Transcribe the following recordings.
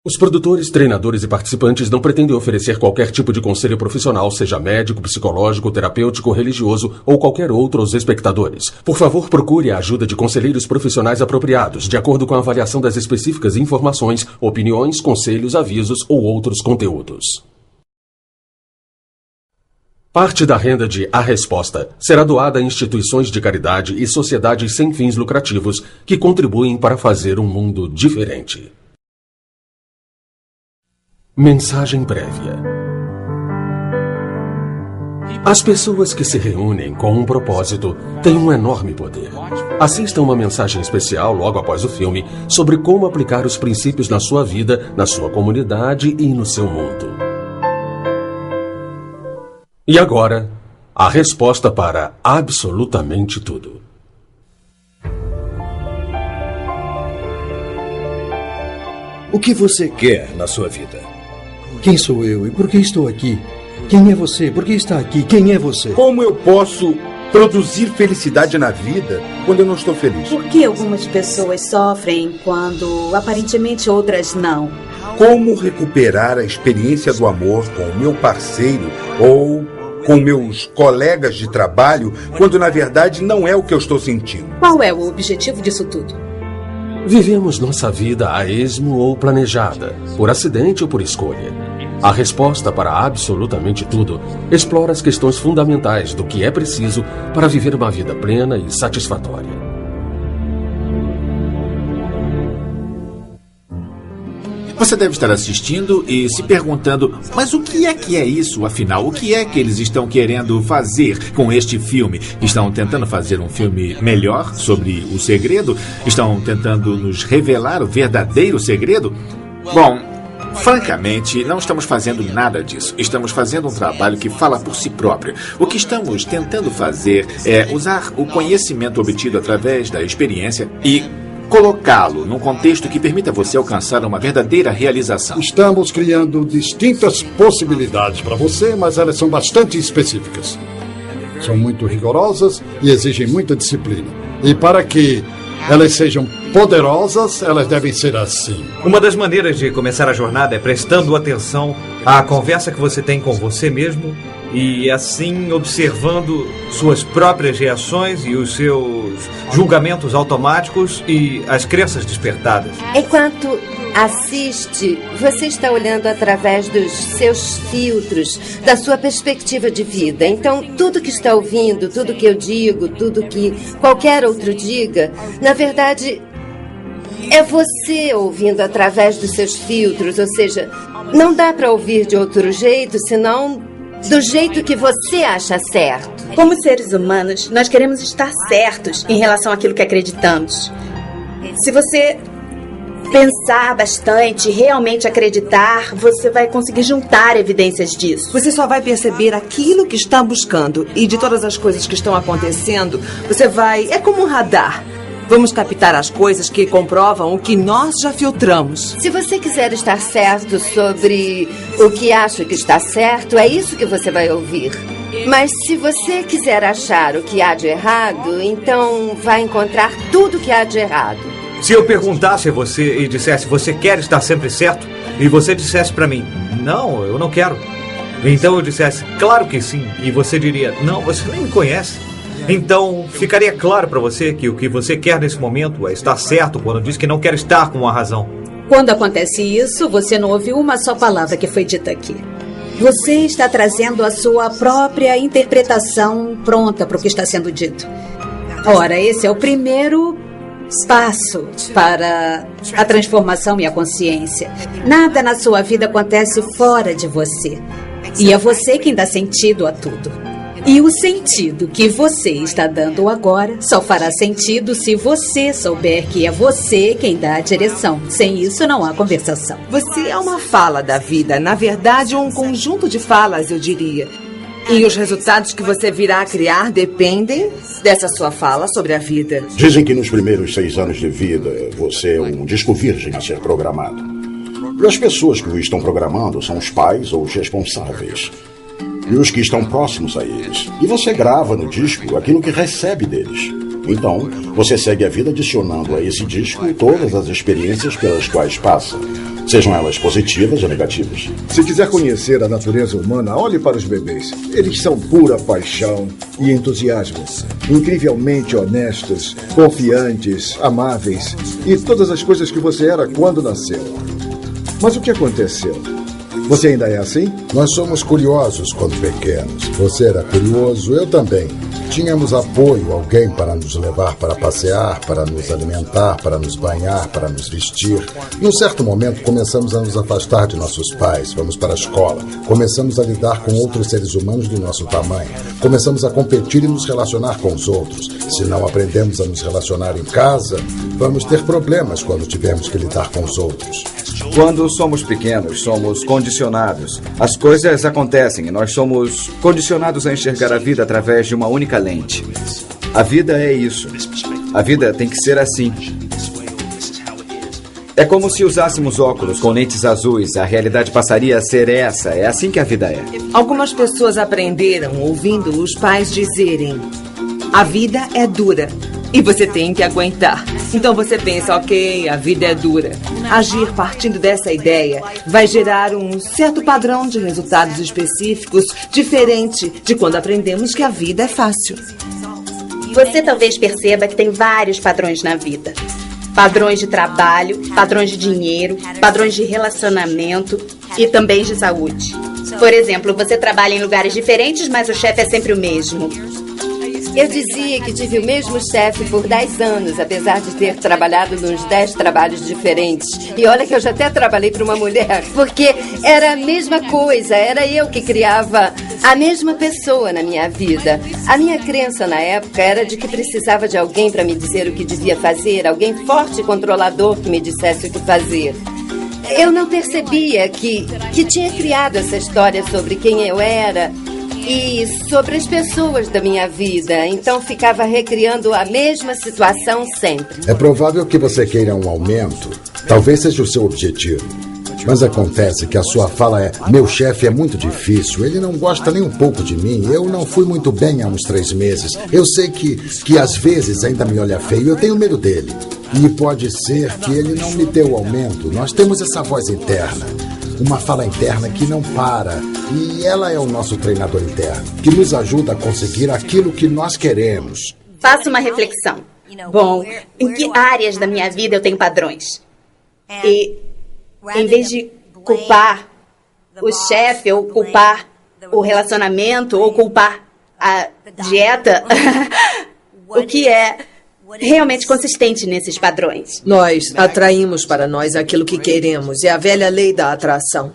Os produtores, treinadores e participantes não pretendem oferecer qualquer tipo de conselho profissional, seja médico, psicológico, terapêutico, religioso ou qualquer outro aos espectadores. Por favor, procure a ajuda de conselheiros profissionais apropriados, de acordo com a avaliação das específicas informações, opiniões, conselhos, avisos ou outros conteúdos. Parte da renda de A Resposta será doada a instituições de caridade e sociedades sem fins lucrativos que contribuem para fazer um mundo diferente. Mensagem prévia. As pessoas que se reúnem com um propósito têm um enorme poder. Assista uma mensagem especial logo após o filme sobre como aplicar os princípios na sua vida, na sua comunidade e no seu mundo. E agora, a resposta para absolutamente tudo. O que você quer na sua vida? Quem sou eu e por que estou aqui? Quem é você? Por que está aqui? Quem é você? Como eu posso produzir felicidade na vida quando eu não estou feliz? Por que algumas pessoas sofrem quando aparentemente outras não? Como recuperar a experiência do amor com o meu parceiro ou com meus colegas de trabalho quando na verdade não é o que eu estou sentindo? Qual é o objetivo disso tudo? Vivemos nossa vida a esmo ou planejada, por acidente ou por escolha. A resposta para absolutamente tudo explora as questões fundamentais do que é preciso para viver uma vida plena e satisfatória. Você deve estar assistindo e se perguntando, mas o que é isso, afinal? O que é que eles estão querendo fazer com este filme? Estão tentando fazer um filme melhor sobre o segredo? Estão tentando nos revelar o verdadeiro segredo? Bom, francamente, não estamos fazendo nada disso. Estamos fazendo um trabalho que fala por si próprio. O que estamos tentando fazer é usar o conhecimento obtido através da experiência e colocá-lo num contexto que permita você alcançar uma verdadeira realização. Estamos criando distintas possibilidades para você, mas elas são bastante específicas. São muito rigorosas e exigem muita disciplina. E para que elas sejam poderosas, elas devem ser assim. Uma das maneiras de começar a jornada é prestando atenção à conversa que você tem com você mesmo e assim observando suas próprias reações e os seus julgamentos automáticos e as crenças despertadas. Enquanto assiste, você está olhando através dos seus filtros, da sua perspectiva de vida. Então, tudo que está ouvindo, tudo que eu digo, tudo que qualquer outro diga, na verdade, é você ouvindo através dos seus filtros. Ou seja, não dá para ouvir de outro jeito, senão do jeito que você acha certo. Como seres humanos, nós queremos estar certos em relação àquilo que acreditamos. Se você pensar bastante, realmente acreditar, você vai conseguir juntar evidências disso. Você só vai perceber aquilo que está buscando. E de todas as coisas que estão acontecendo, você vai... É como um radar. Vamos captar as coisas que comprovam o que nós já filtramos. Se você quiser estar certo sobre o que acha que está certo, é isso que você vai ouvir. Mas se você quiser achar o que há de errado, então vai encontrar tudo que há de errado. Se eu perguntasse a você e dissesse, você quer estar sempre certo? E você dissesse para mim, não, eu não quero. Então eu dissesse, claro que sim. E você diria, não, você nem me conhece. Então, ficaria claro para você que o que você quer nesse momento é estar certo quando diz que não quer estar com a razão. Quando acontece isso, você não ouviu uma só palavra que foi dita aqui. Você está trazendo a sua própria interpretação pronta para o que está sendo dito. Ora, esse é o primeiro passo para a transformação e a consciência. Nada na sua vida acontece fora de você. E é você quem dá sentido a tudo. E o sentido que você está dando agora só fará sentido se você souber que é você quem dá a direção. Sem isso, não há conversação. Você é uma fala da vida. Na verdade, um conjunto de falas, eu diria. E os resultados que você virá a criar dependem dessa sua fala sobre a vida. Dizem que nos primeiros 6 anos de vida, você é um disco virgem a ser programado. E as pessoas que o estão programando são os pais ou os responsáveis. E os que estão próximos a eles. E você grava no disco aquilo que recebe deles. Então, você segue a vida adicionando a esse disco todas as experiências pelas quais passa, sejam elas positivas ou negativas. Se quiser conhecer a natureza humana, olhe para os bebês. Eles são pura paixão e entusiasmo. Incrivelmente honestos, confiantes, amáveis e todas as coisas que você era quando nasceu. Mas o que aconteceu? Você ainda é assim? Nós somos curiosos quando pequenos. Você era curioso, eu também. Tínhamos apoio, alguém para nos levar para passear, para nos alimentar, para nos banhar, para nos vestir. Num certo momento, começamos a nos afastar de nossos pais, fomos para a escola, começamos a lidar com outros seres humanos do nosso tamanho, começamos a competir e nos relacionar com os outros. Se não aprendemos a nos relacionar em casa, vamos ter problemas quando tivermos que lidar com os outros. Quando somos pequenos, somos condicionados. As coisas acontecem e nós somos condicionados a enxergar a vida através de uma única lente. A vida é isso. A vida tem que ser assim. É como se usássemos óculos com lentes azuis. A realidade passaria a ser essa. É assim que a vida é. Algumas pessoas aprenderam ouvindo os pais dizerem: a vida é dura e você tem que aguentar. Então você pensa, ok, a vida é dura. Agir partindo dessa ideia vai gerar um certo padrão de resultados específicos, diferente de quando aprendemos que a vida é fácil. Você talvez perceba que tem vários padrões na vida. Padrões de trabalho, padrões de dinheiro, padrões de relacionamento e também de saúde. Por exemplo, você trabalha em lugares diferentes, mas o chefe é sempre o mesmo. Eu dizia que tive o mesmo chefe por 10 anos, apesar de ter trabalhado nos 10 trabalhos diferentes. E olha que eu já até trabalhei para uma mulher, porque era a mesma coisa, era eu que criava a mesma pessoa na minha vida. A minha crença na época era de que precisava de alguém para me dizer o que devia fazer, alguém forte e controlador que me dissesse o que fazer. Eu não percebia que tinha criado essa história sobre quem eu era e sobre as pessoas da minha vida. Então ficava recriando a mesma situação sempre. É provável que você queira um aumento. Talvez seja o seu objetivo. Mas acontece que a sua fala é: meu chefe é muito difícil, ele não gosta nem um pouco de mim, eu não fui muito bem há uns 3 meses. Eu sei que às vezes ainda me olha feio, eu tenho medo dele. E pode ser que ele não me dê o aumento. Nós temos essa voz interna. Uma fala interna que não para. E ela é o nosso treinador interno, que nos ajuda a conseguir aquilo que nós queremos. Faça uma reflexão. Bom, em que áreas da minha vida eu tenho padrões? E, em vez de culpar o chefe, ou culpar o relacionamento, ou culpar a dieta, o que é realmente consistente nesses padrões? Nós atraímos para nós aquilo que queremos. É a velha lei da atração.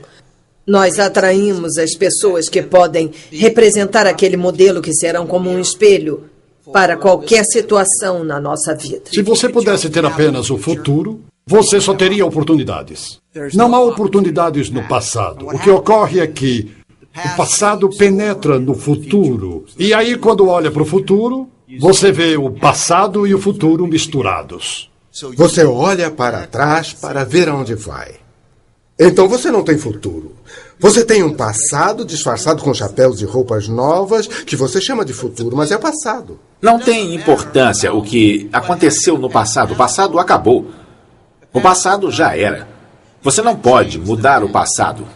Nós atraímos as pessoas que podem representar aquele modelo que serão como um espelho para qualquer situação na nossa vida. Se você pudesse ter apenas o futuro, você só teria oportunidades. Não há oportunidades no passado. O que ocorre é que o passado penetra no futuro. E aí, quando olha para o futuro, você vê o passado e o futuro misturados. Você olha para trás para ver aonde vai. Então você não tem futuro. Você tem um passado disfarçado com chapéus e roupas novas que você chama de futuro, mas é passado. Não tem importância o que aconteceu no passado. O passado acabou. O passado já era. Você não pode mudar o passado.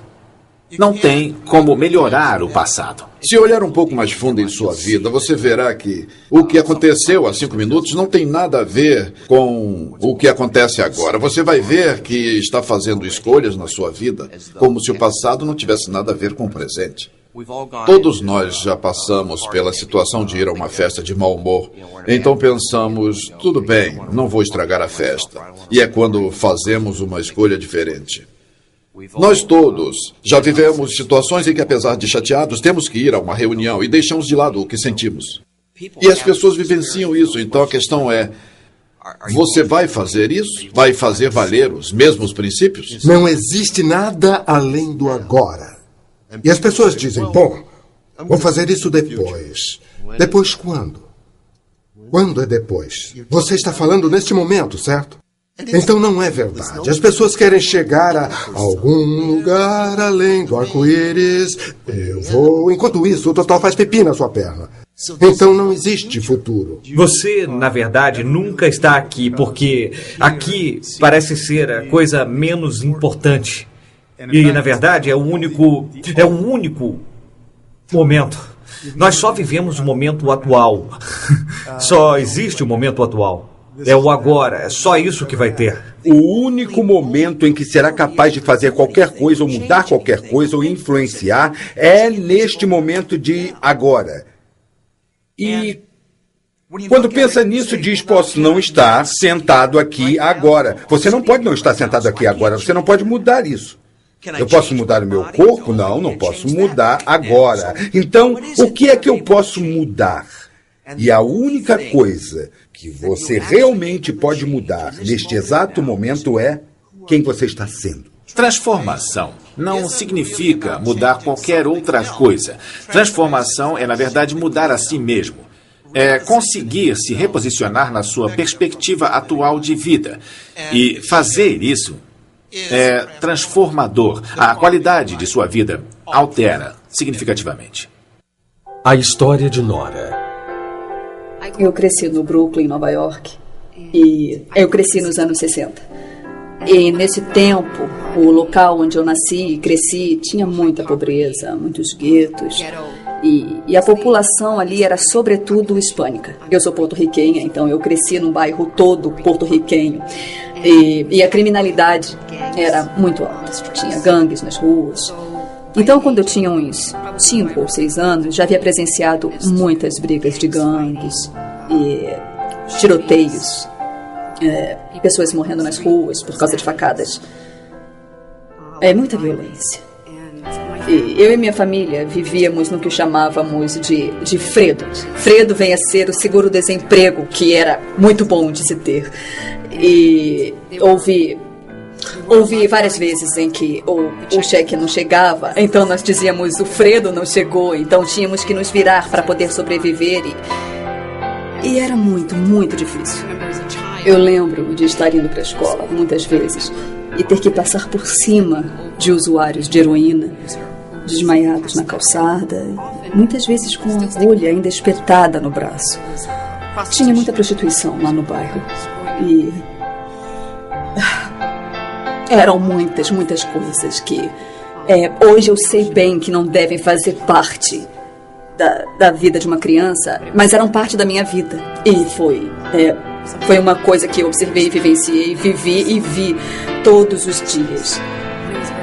Não tem como melhorar o passado. Se olhar um pouco mais fundo em sua vida, você verá que o que aconteceu há 5 minutos não tem nada a ver com o que acontece agora. Você vai ver que está fazendo escolhas na sua vida como se o passado não tivesse nada a ver com o presente. Todos nós já passamos pela situação de ir a uma festa de mau humor. Então pensamos, tudo bem, não vou estragar a festa. E é quando fazemos uma escolha diferente. Nós todos já vivemos situações em que, apesar de chateados, temos que ir a uma reunião e deixamos de lado o que sentimos. E as pessoas vivenciam isso. Então a questão é, você vai fazer isso? Vai fazer valer os mesmos princípios? Não existe nada além do agora. E as pessoas dizem, bom, vou fazer isso depois. Depois quando? Quando é depois? Você está falando neste momento, certo? Então não é verdade. As pessoas querem chegar a algum lugar além do arco-íris. Eu vou. Enquanto isso, o Totó faz pipi na sua perna. Então não existe futuro. Você, na verdade, nunca está aqui, porque aqui parece ser a coisa menos importante. E, na verdade, é o único momento. Nós só vivemos o momento atual. Só existe o momento atual. É o agora, é só isso que vai ter. O único momento em que será capaz de fazer qualquer coisa, ou mudar qualquer coisa, ou influenciar, é neste momento de agora. E quando pensa nisso, diz, posso não estar sentado aqui agora. Você não pode não estar sentado aqui agora, você não pode mudar isso. Eu posso mudar o meu corpo? Não posso mudar agora. Então, o que é que eu posso mudar? E a única coisa que você realmente pode mudar neste exato momento é quem você está sendo. Transformação não significa mudar qualquer outra coisa. Transformação é, na verdade, mudar a si mesmo. É conseguir se reposicionar na sua perspectiva atual de vida. E fazer isso é transformador. A qualidade de sua vida altera significativamente. A história de Nora. Eu cresci no Brooklyn, Nova York, e eu cresci nos anos 60. E nesse tempo, o local onde eu nasci e cresci tinha muita pobreza, muitos guetos, e a população ali era sobretudo hispânica. Eu sou porto-riquenha, então eu cresci num bairro todo porto-riquenho, e a criminalidade era muito alta, tinha gangues nas ruas. Então, quando eu tinha uns 5 ou 6 anos, já havia presenciado muitas brigas de gangues e tiroteios, pessoas morrendo nas ruas por causa de facadas. Muita violência. E eu e minha família vivíamos no que chamávamos de Fredo. Fredo vem a ser o seguro-desemprego, que era muito bom de se ter. E houve várias vezes em que o cheque não chegava, então nós dizíamos o Fredo não chegou, então tínhamos que nos virar para poder sobreviver e era muito, muito difícil. Eu lembro de estar indo para a escola muitas vezes e ter que passar por cima de usuários de heroína, desmaiados na calçada, muitas vezes com a agulha ainda espetada no braço. Tinha muita prostituição lá no bairro e eram muitas, muitas coisas que hoje eu sei bem que não devem fazer parte da vida de uma criança, mas eram parte da minha vida. E foi uma coisa que eu observei, vivenciei, vivi e vi todos os dias.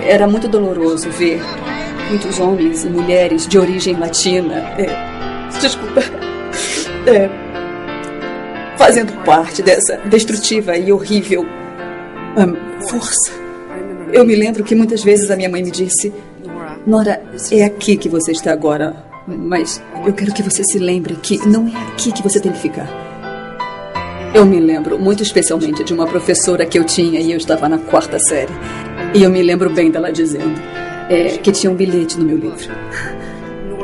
Era muito doloroso ver muitos homens e mulheres de origem latina, fazendo parte dessa destrutiva e horrível força. Eu me lembro que muitas vezes a minha mãe me disse: Nora, é aqui que você está agora, mas eu quero que você se lembre que não é aqui que você tem que ficar. Eu me lembro muito especialmente de uma professora que eu tinha e eu estava na 4ª série. E eu me lembro bem dela dizendo que tinha um bilhete no meu livro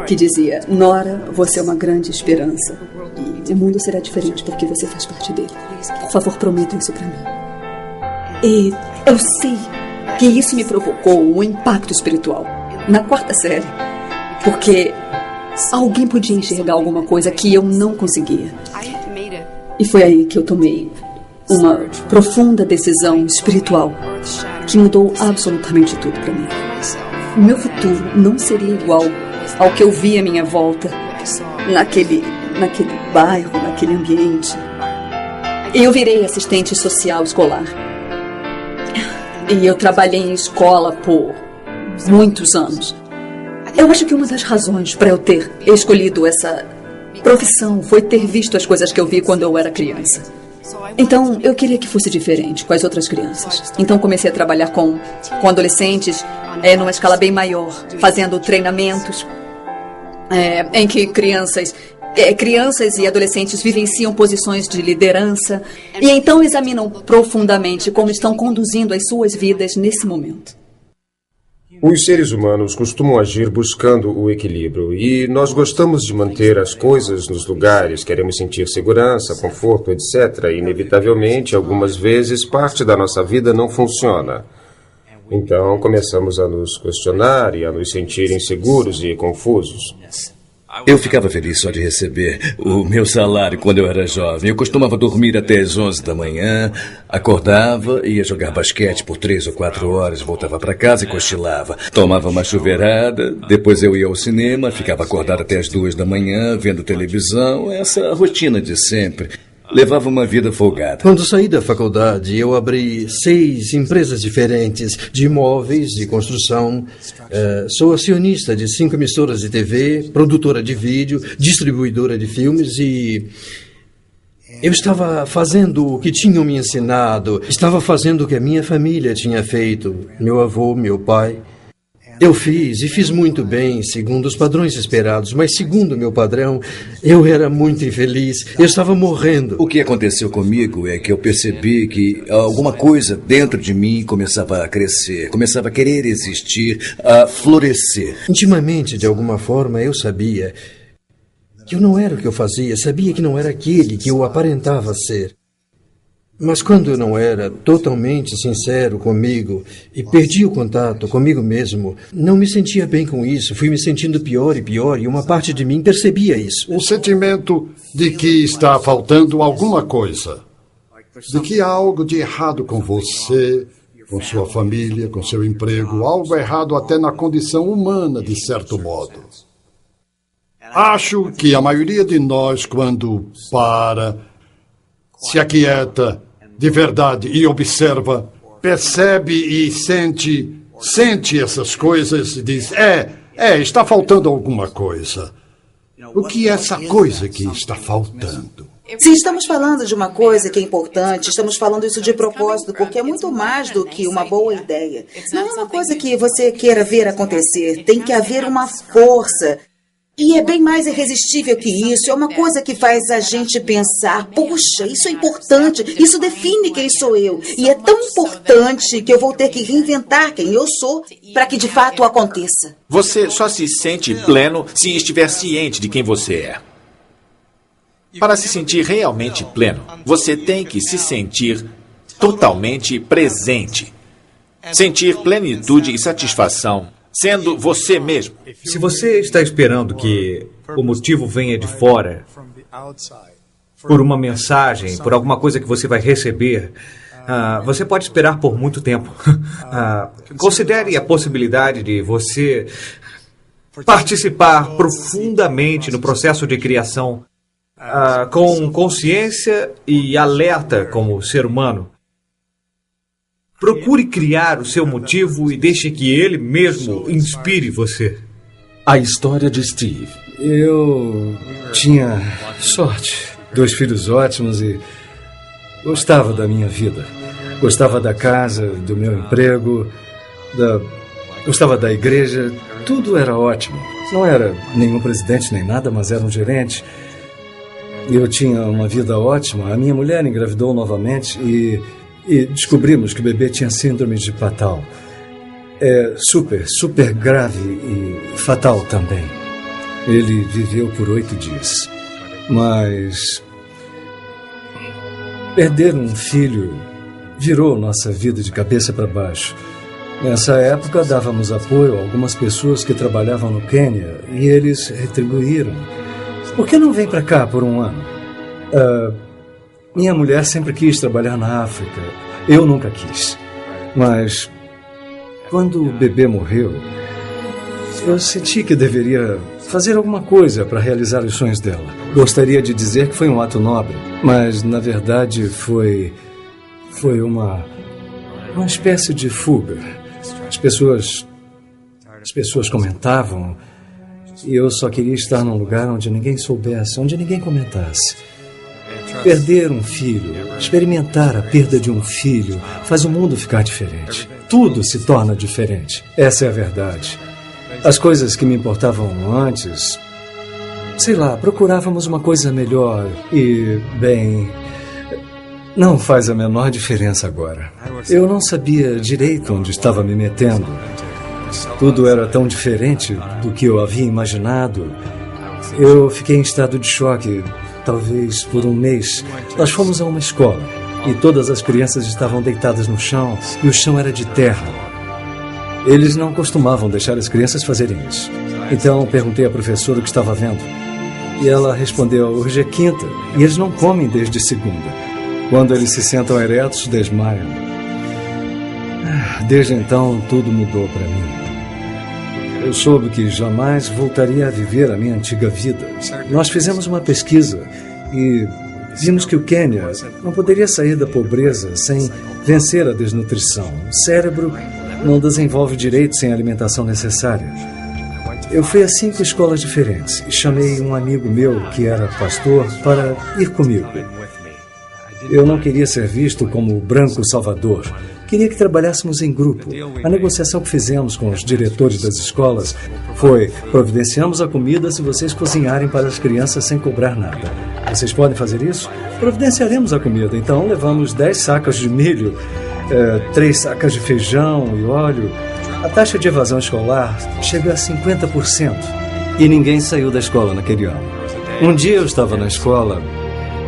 que dizia: Nora, você é uma grande esperança e o mundo será diferente porque você faz parte dele. Por favor, prometa isso para mim. E eu sei que isso me provocou um impacto espiritual na 4ª série, porque alguém podia enxergar alguma coisa que eu não conseguia. E foi aí que eu tomei uma profunda decisão espiritual que mudou absolutamente tudo para mim. O meu futuro não seria igual ao que eu via à minha volta, naquele bairro, naquele ambiente. Eu virei assistente social escolar. E eu trabalhei em escola por muitos anos. Eu acho que uma das razões para eu ter escolhido essa profissão foi ter visto as coisas que eu vi quando eu era criança. Então, eu queria que fosse diferente com as outras crianças. Então, comecei a trabalhar com adolescentes numa escala bem maior, fazendo treinamentos em que crianças e adolescentes vivenciam posições de liderança e então examinam profundamente como estão conduzindo as suas vidas nesse momento. Os seres humanos costumam agir buscando o equilíbrio e nós gostamos de manter as coisas nos lugares, queremos sentir segurança, conforto, etc. E, inevitavelmente, algumas vezes, parte da nossa vida não funciona. Então, começamos a nos questionar e a nos sentir inseguros e confusos. Eu ficava feliz só de receber o meu salário quando eu era jovem. Eu costumava dormir até as 11 da manhã, acordava, ia jogar basquete por 3 ou 4 horas, voltava para casa e cochilava. Tomava uma chuveirada, depois eu ia ao cinema, ficava acordado até as 2 da manhã, vendo televisão, essa rotina de sempre. Levava uma vida folgada. Quando saí da faculdade, eu abri 6 empresas diferentes de imóveis, de construção. Sou acionista de 5 emissoras de TV, produtora de vídeo, distribuidora de filmes e... eu estava fazendo o que tinham me ensinado, estava fazendo o que a minha família tinha feito, meu avô, meu pai. Eu fiz muito bem, segundo os padrões esperados, mas segundo meu padrão, eu era muito infeliz, eu estava morrendo. O que aconteceu comigo é que eu percebi que alguma coisa dentro de mim começava a crescer, começava a querer existir, a florescer. Intimamente, de alguma forma, eu sabia que eu não era o que eu fazia, sabia que não era aquele que eu aparentava ser. Mas quando eu não era totalmente sincero comigo e perdi o contato comigo mesmo, não me sentia bem com isso, fui me sentindo pior e uma parte de mim percebia isso. Um sentimento de que está faltando alguma coisa, de que há algo de errado com você, com sua família, com seu emprego, algo errado até na condição humana, de certo modo. Acho que a maioria de nós, quando se aquieta de verdade e observa, percebe e sente essas coisas e diz, está faltando alguma coisa. O que é essa coisa que está faltando? Se estamos falando de uma coisa que é importante, estamos falando isso de propósito, porque é muito mais do que uma boa ideia. Não é uma coisa que você queira ver acontecer, tem que haver uma força. E é bem mais irresistível que isso, é uma coisa que faz a gente pensar, puxa, isso é importante, isso define quem sou eu. E é tão importante que eu vou ter que reinventar quem eu sou para que de fato aconteça. Você só se sente pleno se estiver ciente de quem você é. Para se sentir realmente pleno, você tem que se sentir totalmente presente. Sentir plenitude e satisfação sendo você mesmo. Se você está esperando que o motivo venha de fora, por uma mensagem, por alguma coisa que você vai receber, você pode esperar por muito tempo. Considere a possibilidade de você participar profundamente no processo de criação, com consciência e alerta como ser humano. Procure criar o seu motivo e deixe que ele mesmo inspire você. A história de Steve. Eu tinha sorte. 2 filhos ótimos e gostava da minha vida. Gostava da casa, do meu emprego, gostava da igreja. Tudo era ótimo. Não era nenhum presidente nem nada, mas era um gerente. Eu tinha uma vida ótima. A minha mulher engravidou novamente e descobrimos que o bebê tinha síndrome de Patal. É super grave e fatal também. Ele viveu por 8 dias. Mas perder um filho virou nossa vida de cabeça para baixo. Nessa época, dávamos apoio a algumas pessoas que trabalhavam no Quênia e eles retribuíram. Por que não vem para cá por um ano? Minha mulher sempre quis trabalhar na África. Eu nunca quis. Mas quando o bebê morreu, eu senti que deveria fazer alguma coisa para realizar os sonhos dela. Gostaria de dizer que foi um ato nobre, mas na verdade foi uma espécie de fuga. As pessoas comentavam e eu só queria estar num lugar onde ninguém soubesse, onde ninguém comentasse. Perder um filho, experimentar a perda de um filho, faz o mundo ficar diferente. Tudo se torna diferente. Essa é a verdade. As coisas que me importavam antes, sei lá, procurávamos uma coisa melhor e, bem, não faz a menor diferença agora. Eu não sabia direito onde estava me metendo. Tudo era tão diferente do que eu havia imaginado. Eu fiquei em estado de choque, talvez por um mês. Nós fomos a uma escola e todas as crianças estavam deitadas no chão e o chão era de terra. Eles não costumavam deixar as crianças fazerem isso. Então perguntei à professora o que estava vendo. E ela respondeu: hoje é quinta e eles não comem desde segunda. Quando eles se sentam eretos, desmaiam. Desde então, tudo mudou para mim. Eu soube que jamais voltaria a viver a minha antiga vida. Nós fizemos uma pesquisa e vimos que o Quênia não poderia sair da pobreza sem vencer a desnutrição. O cérebro não desenvolve direito sem a alimentação necessária. Eu fui a 5 escolas diferentes e chamei um amigo meu, que era pastor, para ir comigo. Eu não queria ser visto como o branco salvador. Queria que trabalhássemos em grupo. A negociação que fizemos com os diretores das escolas foi: providenciamos a comida se vocês cozinharem para as crianças sem cobrar nada. Vocês podem fazer isso? Providenciaremos a comida. Então levamos 10 sacas de milho, 3 sacas de feijão e óleo. A taxa de evasão escolar chegou a 50%. E ninguém saiu da escola naquele ano. Um dia eu estava na escola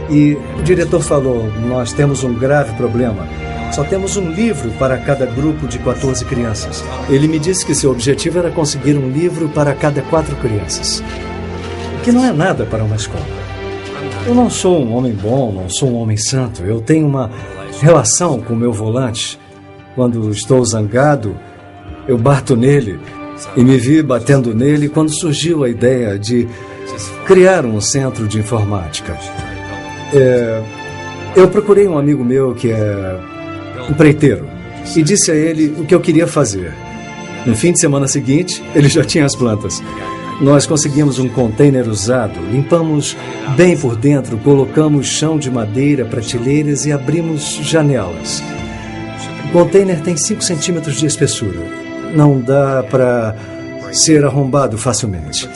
e o diretor falou: nós temos um grave problema. Só temos um livro para cada grupo de 14 crianças. Ele me disse que seu objetivo era conseguir um livro para cada 4 crianças. O que não é nada para uma escola. Eu não sou um homem bom, não sou um homem santo. Eu tenho uma relação com o meu volante. Quando estou zangado, eu bato nele. E me vi batendo nele quando surgiu a ideia de criar um centro de informática. Eu procurei um amigo meu que é empreiteiro e disse a ele o que eu queria fazer. No fim de semana seguinte, ele já tinha as plantas. Nós conseguimos um container usado, limpamos bem por dentro, colocamos chão de madeira, prateleiras e abrimos janelas. O container tem 5 centímetros de espessura. Não dá para ser arrombado facilmente.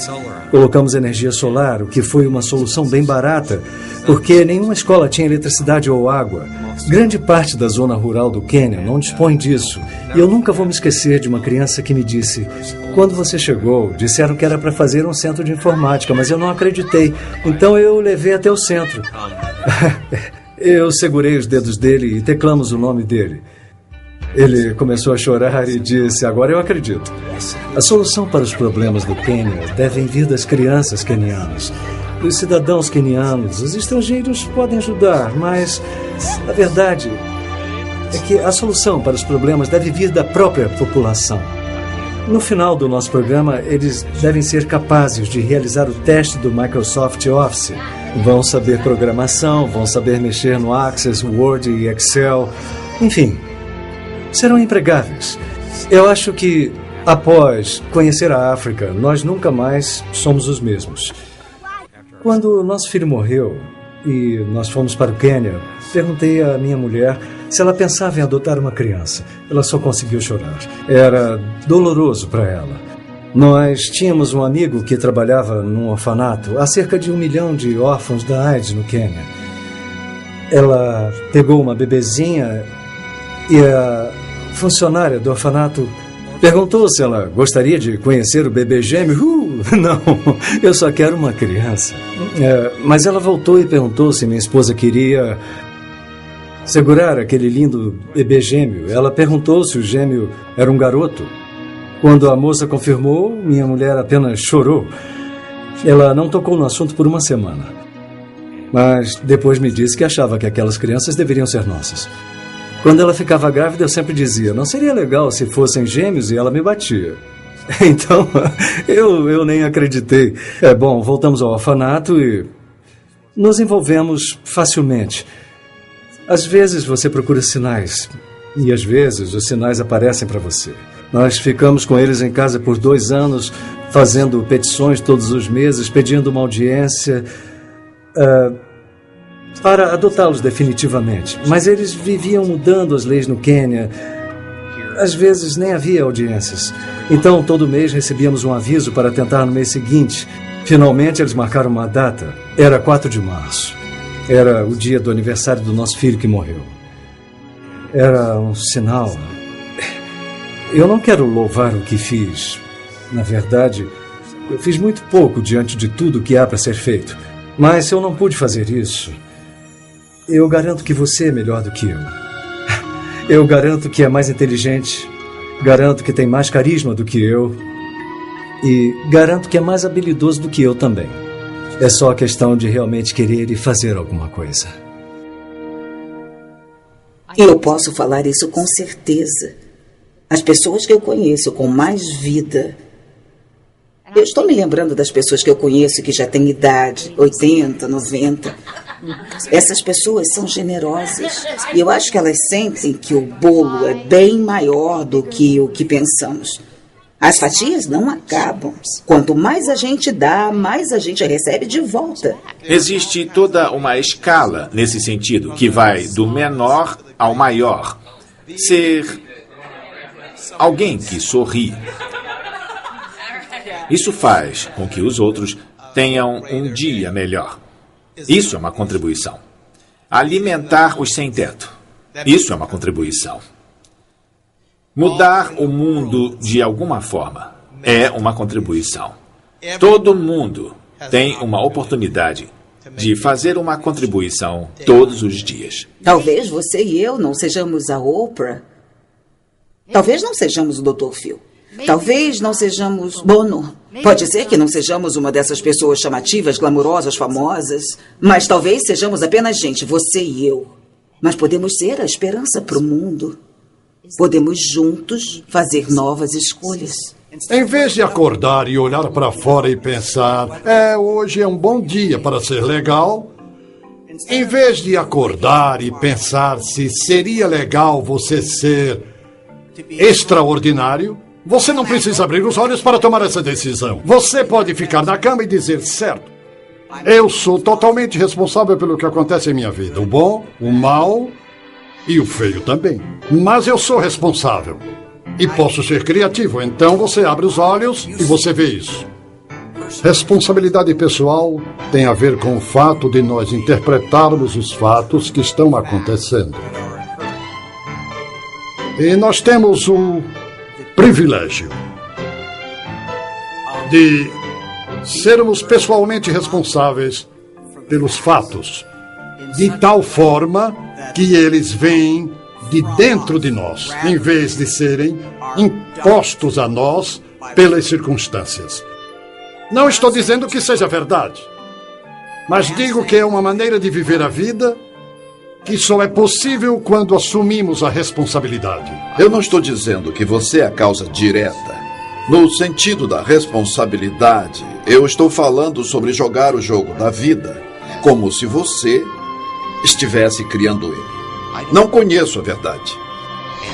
Colocamos energia solar, o que foi uma solução bem barata, porque nenhuma escola tinha eletricidade ou água. Grande parte da zona rural do Quênia não dispõe disso. E eu nunca vou me esquecer de uma criança que me disse: quando você chegou, disseram que era para fazer um centro de informática, mas eu não acreditei. Então eu o levei até o centro. Eu segurei os dedos dele e teclamos o nome dele. Ele começou a chorar e disse: agora eu acredito. A solução para os problemas do Quênia devem vir das crianças quenianas, dos cidadãos quenianos. Os estrangeiros podem ajudar, mas a verdade é que a solução para os problemas deve vir da própria população. No final do nosso programa, eles devem ser capazes de realizar o teste do Microsoft Office. Vão saber programação, vão saber mexer no Access, Word e Excel. Enfim, serão empregáveis. Eu acho que, após conhecer a África, nós nunca mais somos os mesmos. Quando nosso filho morreu e nós fomos para o Quênia, perguntei à minha mulher se ela pensava em adotar uma criança. Ela só conseguiu chorar. Era doloroso para ela. Nós tínhamos um amigo que trabalhava num orfanato. Há cerca de 1 milhão de órfãos da AIDS no Quênia. Ela pegou uma bebezinha e a funcionária do orfanato perguntou se ela gostaria de conhecer o bebê gêmeo. Não, eu só quero uma criança. Mas ela voltou e perguntou se minha esposa queria segurar aquele lindo bebê gêmeo. Ela perguntou se o gêmeo era um garoto. Quando a moça confirmou, minha mulher apenas chorou. Ela não tocou no assunto por 1 semana. Mas depois me disse que achava que aquelas crianças deveriam ser nossas. Quando ela ficava grávida, eu sempre dizia: não seria legal se fossem gêmeos? E ela me batia. Então, eu nem acreditei. Bom, voltamos ao orfanato e nos envolvemos facilmente. Às vezes você procura sinais, e às vezes os sinais aparecem para você. Nós ficamos com eles em casa por 2 anos, fazendo petições todos os meses, pedindo uma audiência para adotá-los definitivamente. Mas eles viviam mudando as leis no Quênia. Às vezes nem havia audiências. Então, todo mês recebíamos um aviso para tentar no mês seguinte. Finalmente, eles marcaram uma data. Era 4 de março. Era o dia do aniversário do nosso filho que morreu. Era um sinal. Eu não quero louvar o que fiz. Na verdade, eu fiz muito pouco diante de tudo que há para ser feito. Mas se eu não pude fazer isso, eu garanto que você é melhor do que eu. Eu garanto que é mais inteligente. Garanto que tem mais carisma do que eu. E garanto que é mais habilidoso do que eu também. É só questão de realmente querer e fazer alguma coisa. Eu posso falar isso com certeza. As pessoas que eu conheço com mais vida... Eu estou me lembrando das pessoas que eu conheço que já têm idade, 80, 90. Essas pessoas são generosas. E eu acho que elas sentem que o bolo é bem maior do que o que pensamos. As fatias não acabam. Quanto mais a gente dá, mais a gente recebe de volta. Existe toda uma escala nesse sentido, que vai do menor ao maior. Ser alguém que sorri. Isso faz com que os outros tenham um dia melhor. Isso é uma contribuição. Alimentar os sem-teto. Isso é uma contribuição. Mudar o mundo de alguma forma é uma contribuição. Todo mundo tem uma oportunidade de fazer uma contribuição todos os dias. Talvez você e eu não sejamos a Oprah. Talvez não sejamos o Dr. Phil. Talvez não sejamos Bono. Pode ser que não sejamos uma dessas pessoas chamativas, glamourosas, famosas. Mas talvez sejamos apenas gente, você e eu. Mas podemos ser a esperança para o mundo. Podemos juntos fazer novas escolhas. Em vez de acordar e olhar para fora e pensar, hoje é um bom dia para ser legal. Em vez de acordar e pensar se seria legal você ser extraordinário, você não precisa abrir os olhos para tomar essa decisão. Você pode ficar na cama e dizer, certo, eu sou totalmente responsável pelo que acontece em minha vida. O bom, o mal e o feio também. Mas eu sou responsável. E posso ser criativo. Então você abre os olhos e você vê isso. Responsabilidade pessoal tem a ver com o fato de nós interpretarmos os fatos que estão acontecendo. E nós temos o privilégio de sermos pessoalmente responsáveis pelos fatos, de tal forma que eles vêm de dentro de nós, em vez de serem impostos a nós pelas circunstâncias. Não estou dizendo que seja verdade, mas digo que é uma maneira de viver a vida que só é possível quando assumimos a responsabilidade. Eu não estou dizendo que você é a causa direta. No sentido da responsabilidade, eu estou falando sobre jogar o jogo da vida como se você estivesse criando ele. Não conheço a verdade.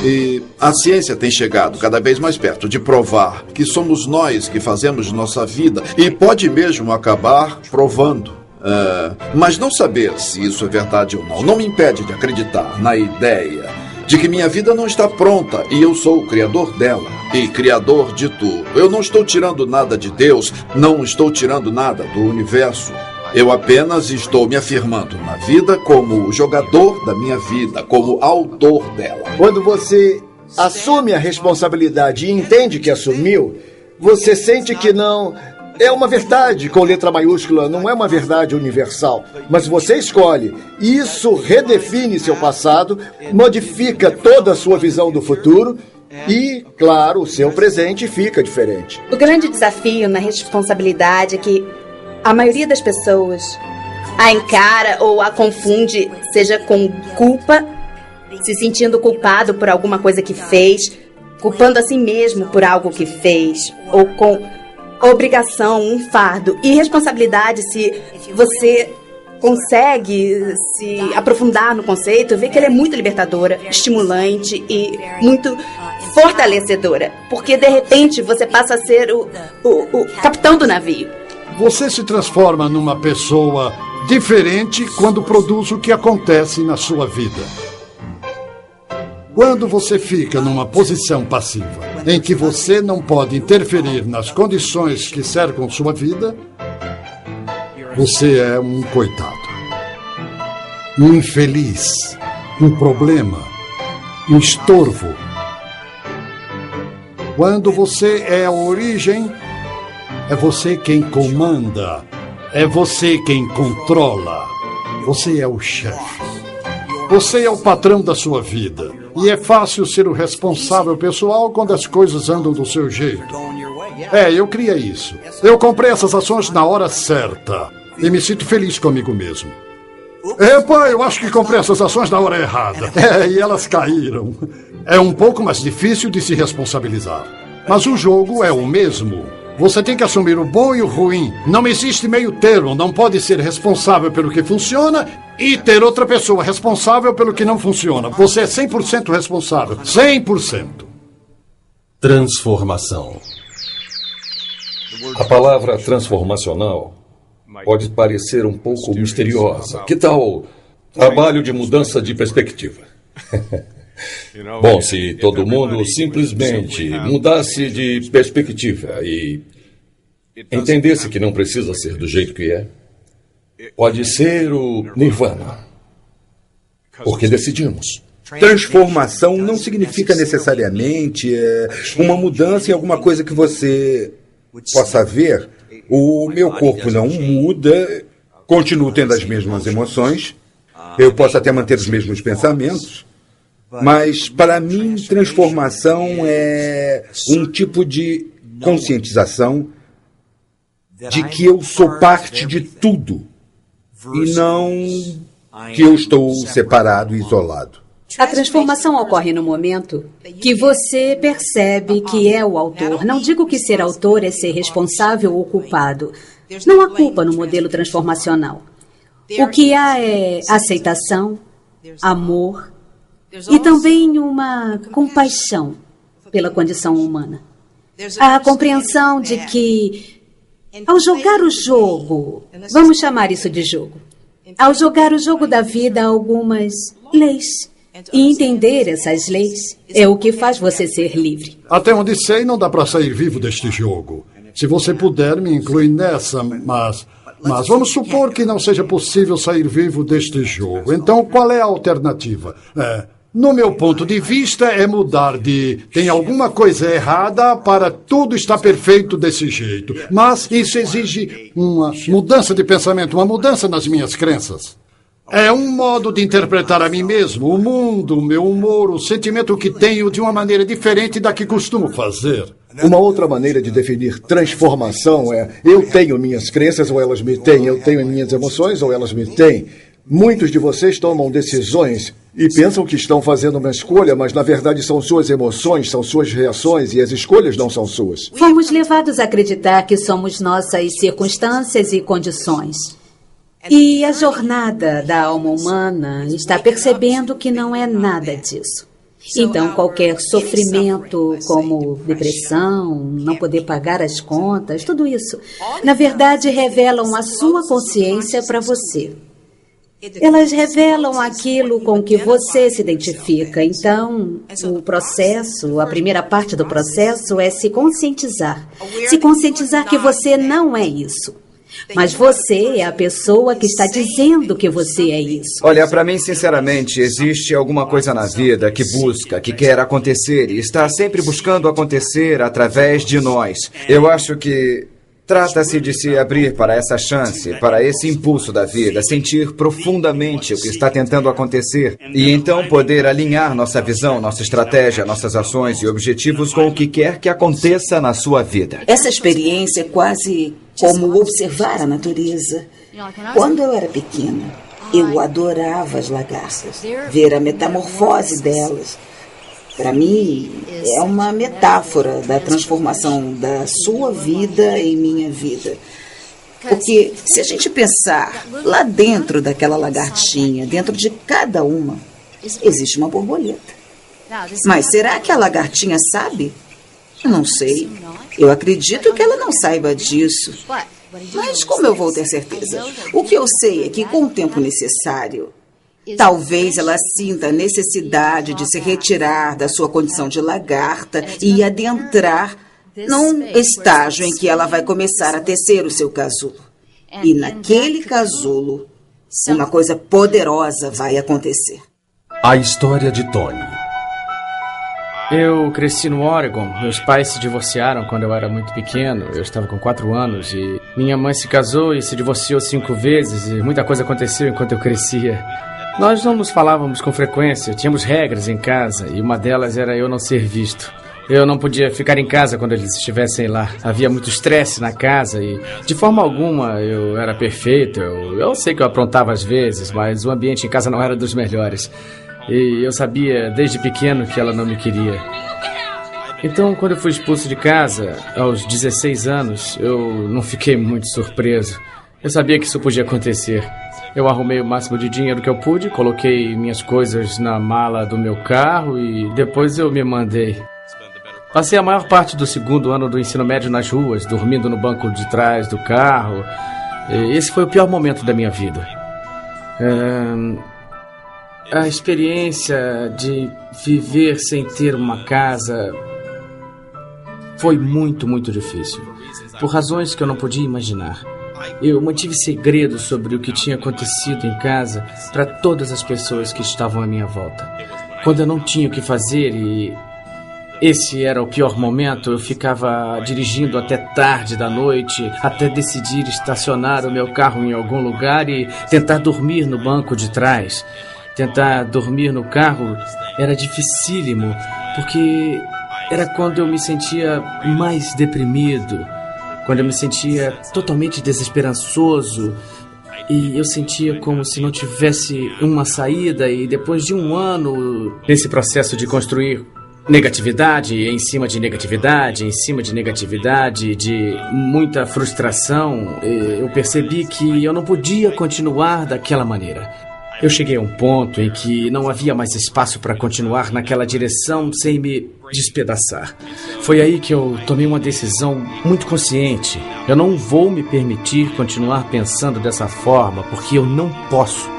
E a ciência tem chegado cada vez mais perto de provar que somos nós que fazemos nossa vida e pode mesmo acabar provando. Mas não saber se isso é verdade ou não me impede de acreditar na ideia de que minha vida não está pronta e eu sou o criador dela e criador de tudo. Eu não estou tirando nada de Deus, não estou tirando nada do universo. Eu apenas estou me afirmando na vida como o jogador da minha vida, como autor dela. Quando você assume a responsabilidade e entende que assumiu, você sente que não... É uma verdade com letra maiúscula, não é uma verdade universal. Mas você escolhe. Isso redefine seu passado, modifica toda a sua visão do futuro e, claro, o seu presente fica diferente. O grande desafio na responsabilidade é que a maioria das pessoas a encara ou a confunde, seja com culpa, se sentindo culpado por alguma coisa que fez, culpando a si mesmo por algo que fez, ou com obrigação, um fardo. E responsabilidade, se você consegue se aprofundar no conceito, vê que ele é muito libertadora, estimulante e muito fortalecedora. Porque, de repente, você passa a ser o capitão do navio. Você se transforma numa pessoa diferente quando produz o que acontece na sua vida. Quando você fica numa posição passiva, em que você não pode interferir nas condições que cercam sua vida, você é um coitado, um infeliz, um problema, um estorvo. Quando você é a origem, é você quem comanda, é você quem controla, você é o chefe. Você é o patrão da sua vida. E é fácil ser o responsável pessoal quando as coisas andam do seu jeito. Eu criei isso. Eu comprei essas ações na hora certa. E me sinto feliz comigo mesmo. Epa, eu acho que comprei essas ações na hora errada. E elas caíram. É um pouco mais difícil de se responsabilizar. Mas o jogo é o mesmo. Você tem que assumir o bom e o ruim. Não existe meio termo. Não pode ser responsável pelo que funciona e ter outra pessoa responsável pelo que não funciona. Você é 100% responsável. 100%. Transformação. A palavra transformacional pode parecer um pouco misteriosa. Que tal trabalho de mudança de perspectiva? Bom, se todo mundo simplesmente mudasse de perspectiva e entendesse que não precisa ser do jeito que é, pode ser o Nirvana. Porque decidimos. Transformação não significa necessariamente uma mudança em alguma coisa que você possa ver. O meu corpo não muda, continuo tendo as mesmas emoções, eu posso até manter os mesmos pensamentos, mas para mim transformação é um tipo de conscientização de que eu sou parte de tudo e não que eu estou separado e isolado. A transformação ocorre no momento que você percebe que é o autor. Não digo que ser autor é ser responsável ou culpado. Não há culpa no modelo transformacional. O que há é aceitação, amor e também uma compaixão pela condição humana. A compreensão de que, ao jogar o jogo, vamos chamar isso de jogo, ao jogar o jogo da vida, há algumas leis. E entender essas leis é o que faz você ser livre. Até onde sei, não dá para sair vivo deste jogo. Se você puder, me inclui nessa, mas vamos supor que não seja possível sair vivo deste jogo. Então, qual é a alternativa? No meu ponto de vista, é mudar de tem alguma coisa errada para tudo está perfeito desse jeito. Mas isso exige uma mudança de pensamento, uma mudança nas minhas crenças. É um modo de interpretar a mim mesmo, o mundo, o meu humor, o sentimento que tenho de uma maneira diferente da que costumo fazer. Uma outra maneira de definir transformação é eu tenho minhas crenças ou elas me têm, eu tenho minhas emoções ou elas me têm. Muitos de vocês tomam decisões e pensam que estão fazendo uma escolha, mas na verdade são suas emoções, são suas reações e as escolhas não são suas. Fomos levados a acreditar que somos nossas circunstâncias e condições. E a jornada da alma humana está percebendo que não é nada disso. Então, qualquer sofrimento, como depressão, não poder pagar as contas, tudo isso, na verdade, revelam a sua consciência para você. Elas revelam aquilo com que você se identifica. Então, o processo, a primeira parte do processo é se conscientizar. Se conscientizar que você não é isso. Mas você é a pessoa que está dizendo que você é isso. Olha, para mim, sinceramente, existe alguma coisa na vida que busca, que quer acontecer e está sempre buscando acontecer através de nós. Eu acho que trata-se de se abrir para essa chance, para esse impulso da vida, sentir profundamente o que está tentando acontecer e então poder alinhar nossa visão, nossa estratégia, nossas ações e objetivos com o que quer que aconteça na sua vida. Essa experiência é quase como observar a natureza. Quando eu era pequena, eu adorava as lagartas, ver a metamorfose delas. Para mim, é uma metáfora da transformação da sua vida em minha vida. Porque se a gente pensar lá dentro daquela lagartinha, dentro de cada uma, existe uma borboleta. Mas será que a lagartinha sabe? Eu não sei. Eu acredito que ela não saiba disso. Mas como eu vou ter certeza? O que eu sei é que com o tempo necessário, talvez ela sinta a necessidade de se retirar da sua condição de lagarta e adentrar num estágio em que ela vai começar a tecer o seu casulo. E naquele casulo, uma coisa poderosa vai acontecer. A história de Tony. Eu cresci no Oregon. Meus pais se divorciaram quando eu era muito pequeno. Eu estava com 4 anos e minha mãe se casou e se divorciou 5 vezes e muita coisa aconteceu enquanto eu crescia. Nós não nos falávamos com frequência, tínhamos regras em casa e uma delas era eu não ser visto. Eu não podia ficar em casa quando eles estivessem lá. Havia muito estresse na casa e, de forma alguma, eu era perfeito. Eu sei que eu aprontava às vezes, mas o ambiente em casa não era dos melhores. E eu sabia desde pequeno que ela não me queria. Então, quando eu fui expulso de casa, aos 16 anos, eu não fiquei muito surpreso. Eu sabia que isso podia acontecer. Eu arrumei o máximo de dinheiro que eu pude, coloquei minhas coisas na mala do meu carro e depois eu me mandei. Passei a maior parte do segundo ano do ensino médio nas ruas, dormindo no banco de trás do carro. Esse foi o pior momento da minha vida. A experiência de viver sem ter uma casa foi muito, muito difícil. Por razões que eu não podia imaginar. Eu mantive segredo sobre o que tinha acontecido em casa para todas as pessoas que estavam à minha volta. Quando eu não tinha o que fazer e esse era o pior momento, eu ficava dirigindo até tarde da noite, até decidir estacionar o meu carro em algum lugar e tentar dormir no banco de trás. Tentar dormir no carro era dificílimo, porque era quando eu me sentia mais deprimido, quando eu me sentia totalmente desesperançoso e eu sentia como se não tivesse uma saída. E depois de um ano nesse processo de construir negatividade em cima de negatividade, em cima de negatividade, de muita frustração, eu percebi que eu não podia continuar daquela maneira. Eu cheguei a um ponto em que não havia mais espaço para continuar naquela direção sem me despedaçar. Foi aí que eu tomei uma decisão muito consciente. Eu não vou me permitir continuar pensando dessa forma, porque eu não posso.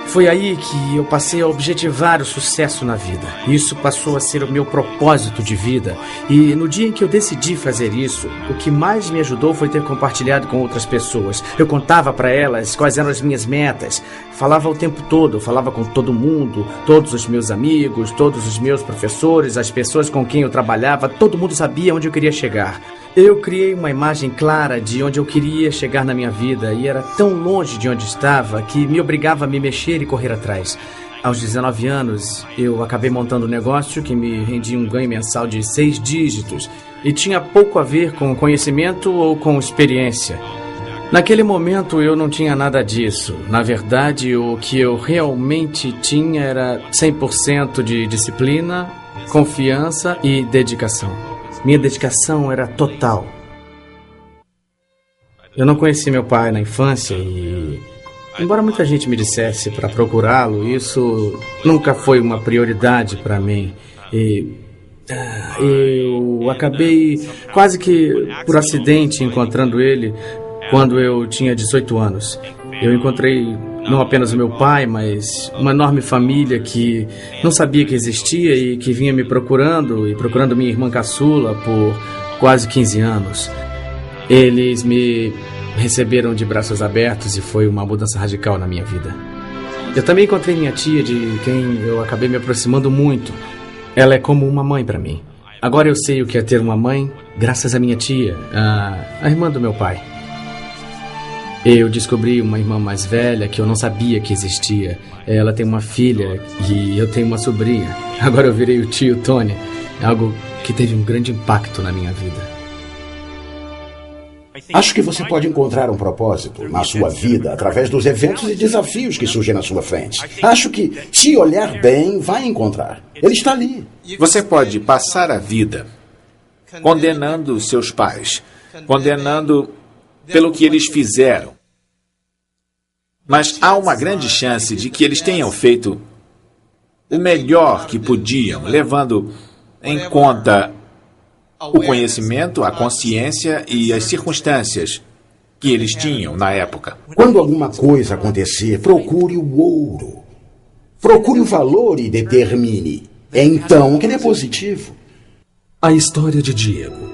Foi aí que eu passei a objetivar o sucesso na vida. Isso passou a ser o meu propósito de vida. E no dia em que eu decidi fazer isso, o que mais me ajudou foi ter compartilhado com outras pessoas. Eu contava para elas quais eram as minhas metas. Falava o tempo todo, falava com todo mundo, todos os meus amigos, todos os meus professores, as pessoas com quem eu trabalhava, todo mundo sabia onde eu queria chegar. Eu criei uma imagem clara de onde eu queria chegar na minha vida e era tão longe de onde estava que me obrigava a me mexer e correr atrás. Aos 19 anos, eu acabei montando um negócio que me rendia um ganho mensal de 6 dígitos e tinha pouco a ver com conhecimento ou com experiência. Naquele momento, eu não tinha nada disso. Na verdade, o que eu realmente tinha era 100% de disciplina, confiança e dedicação. Minha dedicação era total. Eu não conheci meu pai na infância e, embora muita gente me dissesse para procurá-lo, isso nunca foi uma prioridade para mim. Eu acabei quase que por acidente encontrando ele quando eu tinha 18 anos. Eu encontrei não apenas o meu pai, mas uma enorme família que não sabia que existia e que vinha me procurando e procurando minha irmã caçula por quase 15 anos. Eles me receberam de braços abertos e foi uma mudança radical na minha vida. Eu também encontrei minha tia, de quem eu acabei me aproximando muito. Ela é como uma mãe para mim. Agora eu sei o que é ter uma mãe graças à minha tia, a irmã do meu pai. Eu descobri uma irmã mais velha que eu não sabia que existia. Ela tem uma filha e eu tenho uma sobrinha. Agora eu virei o tio Tony. Algo que teve um grande impacto na minha vida. Acho que você pode encontrar um propósito na sua vida através dos eventos e desafios que surgem na sua frente. Acho que, se olhar bem, vai encontrar. Ele está ali. Você pode passar a vida condenando seus pais, condenando pelo que eles fizeram. Mas há uma grande chance de que eles tenham feito o melhor que podiam, levando em conta o conhecimento, a consciência e as circunstâncias que eles tinham na época. Quando alguma coisa acontecer, procure o ouro. Procure o valor e determine. É então que ele é positivo. A história de Diego.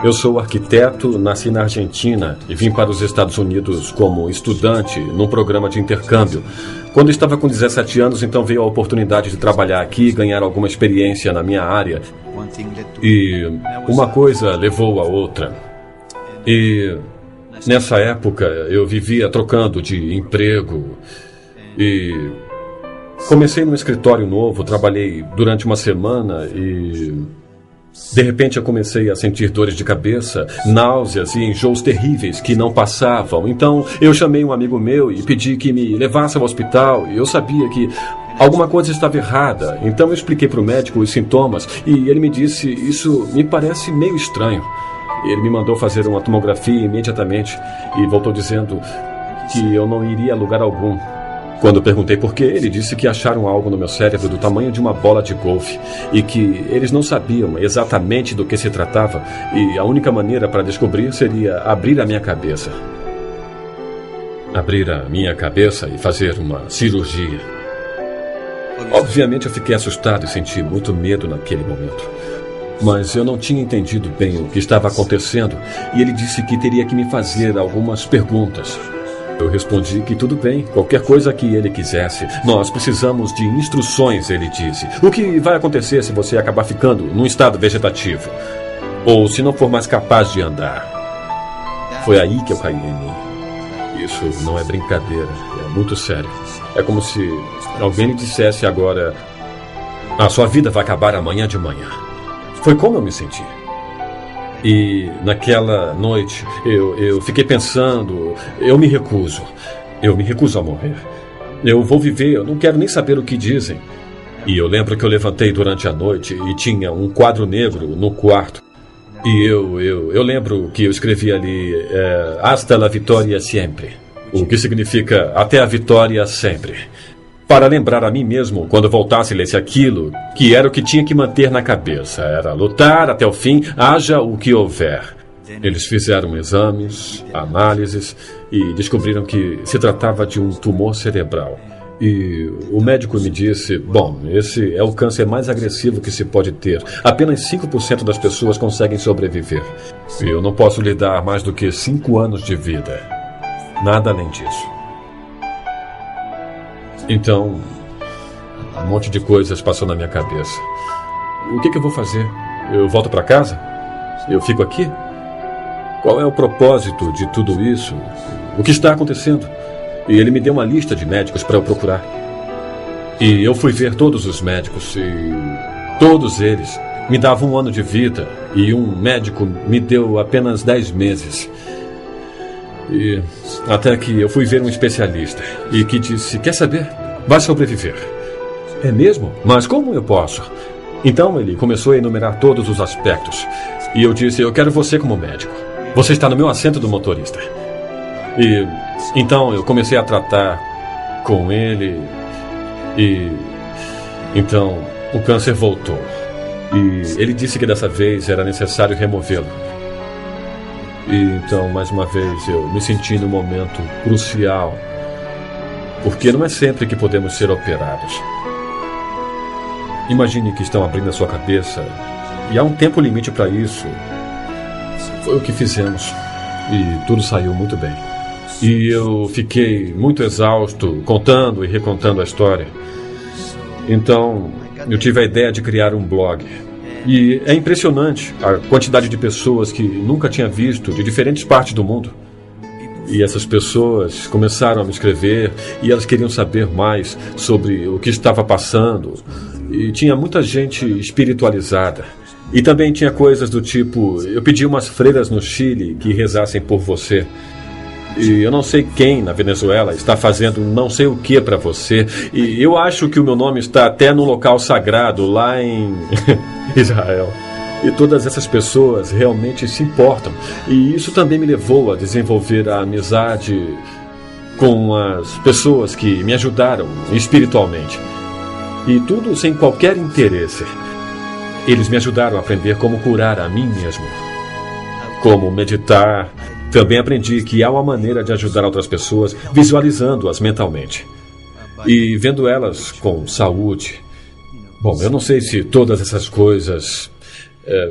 Eu sou arquiteto, nasci na Argentina e vim para os Estados Unidos como estudante num programa de intercâmbio. Quando estava com 17 anos, então veio a oportunidade de trabalhar aqui, ganhar alguma experiência na minha área. E uma coisa levou a outra. E nessa época eu vivia trocando de emprego e comecei num escritório novo, trabalhei durante uma semana e... de repente eu comecei a sentir dores de cabeça, náuseas e enjoos terríveis que não passavam. Então eu chamei um amigo meu e pedi que me levasse ao hospital. E eu sabia que alguma coisa estava errada. Então eu expliquei para o médico os sintomas e ele me disse: isso me parece meio estranho. Ele me mandou fazer uma tomografia imediatamente e voltou dizendo que eu não iria a lugar algum. Quando eu perguntei por quê, ele disse que acharam algo no meu cérebro do tamanho de uma bola de golfe e que eles não sabiam exatamente do que se tratava e a única maneira para descobrir seria abrir a minha cabeça. Abrir a minha cabeça e fazer uma cirurgia. Obviamente eu fiquei assustado e senti muito medo naquele momento. Mas eu não tinha entendido bem o que estava acontecendo e ele disse que teria que me fazer algumas perguntas. Eu respondi que tudo bem, qualquer coisa que ele quisesse. Nós precisamos de instruções, ele disse. O que vai acontecer se você acabar ficando num estado vegetativo? Ou se não for mais capaz de andar? Foi aí que eu caí em mim. Isso não é brincadeira, é muito sério. É como se alguém lhe dissesse agora: a sua vida vai acabar amanhã de manhã. Foi como eu me senti. E naquela noite eu fiquei pensando: eu me recuso a morrer. Eu vou viver, eu não quero nem saber o que dizem. E eu lembro que eu levantei durante a noite e tinha um quadro negro no quarto. E eu lembro que eu escrevi ali Hasta la vitória sempre, o que significa até a vitória sempre. Para lembrar a mim mesmo, quando voltasse e lesse aquilo, que era o que tinha que manter na cabeça. Era lutar até o fim, haja o que houver. Eles fizeram exames, análises e descobriram que se tratava de um tumor cerebral. E o médico me disse: bom, esse é o câncer mais agressivo que se pode ter. Apenas 5% das pessoas conseguem sobreviver. E eu não posso lhe dar mais do que 5 anos de vida. Nada além disso. Então, um monte de coisas passou na minha cabeça. O que eu vou fazer? Eu volto para casa? Eu fico aqui? Qual é o propósito de tudo isso? O que está acontecendo? E ele me deu uma lista de médicos para eu procurar. E eu fui ver todos os médicos e todos eles me davam 1 ano de vida e um médico me deu apenas 10 meses. E até que eu fui ver um especialista e que disse: quer saber? Vai sobreviver. É mesmo? Mas como eu posso? Então ele começou a enumerar todos os aspectos. E eu disse: eu quero você como médico. Você está no meu assento do motorista. E então eu comecei a tratar com ele. E então o câncer voltou. E ele disse que dessa vez era necessário removê-lo. E então, mais uma vez, eu me senti num momento crucial, porque não é sempre que podemos ser operados. Imagine que estão abrindo a sua cabeça e há um tempo limite para isso. Foi o que fizemos e tudo saiu muito bem. E eu fiquei muito exausto contando e recontando a história. Então, eu tive a ideia de criar um blog. E é impressionante a quantidade de pessoas que nunca tinha visto de diferentes partes do mundo. E essas pessoas começaram a me escrever e elas queriam saber mais sobre o que estava passando. E tinha muita gente espiritualizada. E também tinha coisas do tipo: eu pedi umas freiras no Chile que rezassem por você. E eu não sei quem na Venezuela está fazendo não sei o que para você. E eu acho que o meu nome está até no local sagrado lá em Israel. E todas essas pessoas realmente se importam. E isso também me levou a desenvolver a amizade com as pessoas que me ajudaram espiritualmente. E tudo sem qualquer interesse. Eles me ajudaram a aprender como curar a mim mesmo. Como meditar. Também aprendi que há uma maneira de ajudar outras pessoas visualizando-as mentalmente. E vendo elas com saúde. Bom, eu não sei se todas essas coisas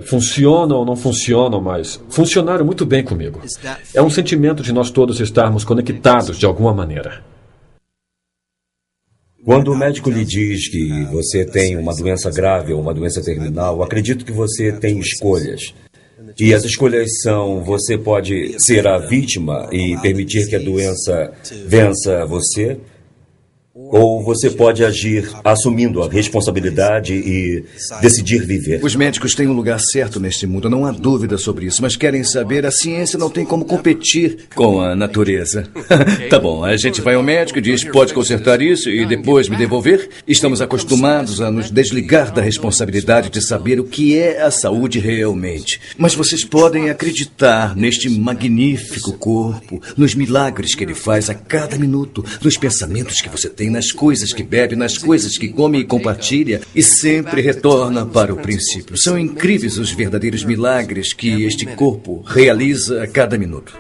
funcionam ou não funcionam, mas funcionaram muito bem comigo. É um sentimento de nós todos estarmos conectados de alguma maneira. Quando o médico lhe diz que você tem uma doença grave ou uma doença terminal, acredito que você tem escolhas. E as escolhas são: você pode ser a vítima e permitir que a doença vença você, Ou você pode agir assumindo a responsabilidade e decidir viver. Os médicos têm um lugar certo neste mundo, não há dúvida sobre isso. Mas querem saber, a ciência não tem como competir com a natureza. Tá bom, a gente vai ao médico e diz, pode consertar isso e depois me devolver? Estamos acostumados a nos desligar da responsabilidade de saber o que é a saúde realmente. Mas vocês podem acreditar neste magnífico corpo, nos milagres que ele faz a cada minuto, nos pensamentos que você tem, nas coisas que bebe, nas coisas que come e compartilha, e sempre retorna para o princípio. São incríveis os verdadeiros milagres que este corpo realiza a cada minuto.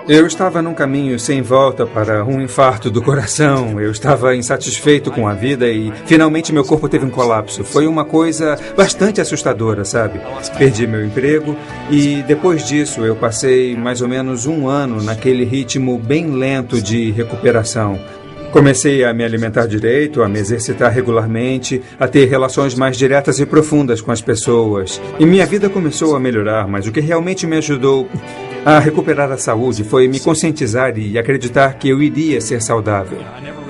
Eu estava num caminho sem volta para um infarto do coração. Eu estava insatisfeito com a vida e finalmente meu corpo teve um colapso. Foi uma coisa bastante assustadora, sabe? Perdi meu emprego e depois disso eu passei mais ou menos 1 ano naquele ritmo bem lento de recuperação. Comecei a me alimentar direito, a me exercitar regularmente, a ter relações mais diretas e profundas com as pessoas. E minha vida começou a melhorar, mas o que realmente me ajudou a recuperar a saúde foi me conscientizar e acreditar que eu iria ser saudável.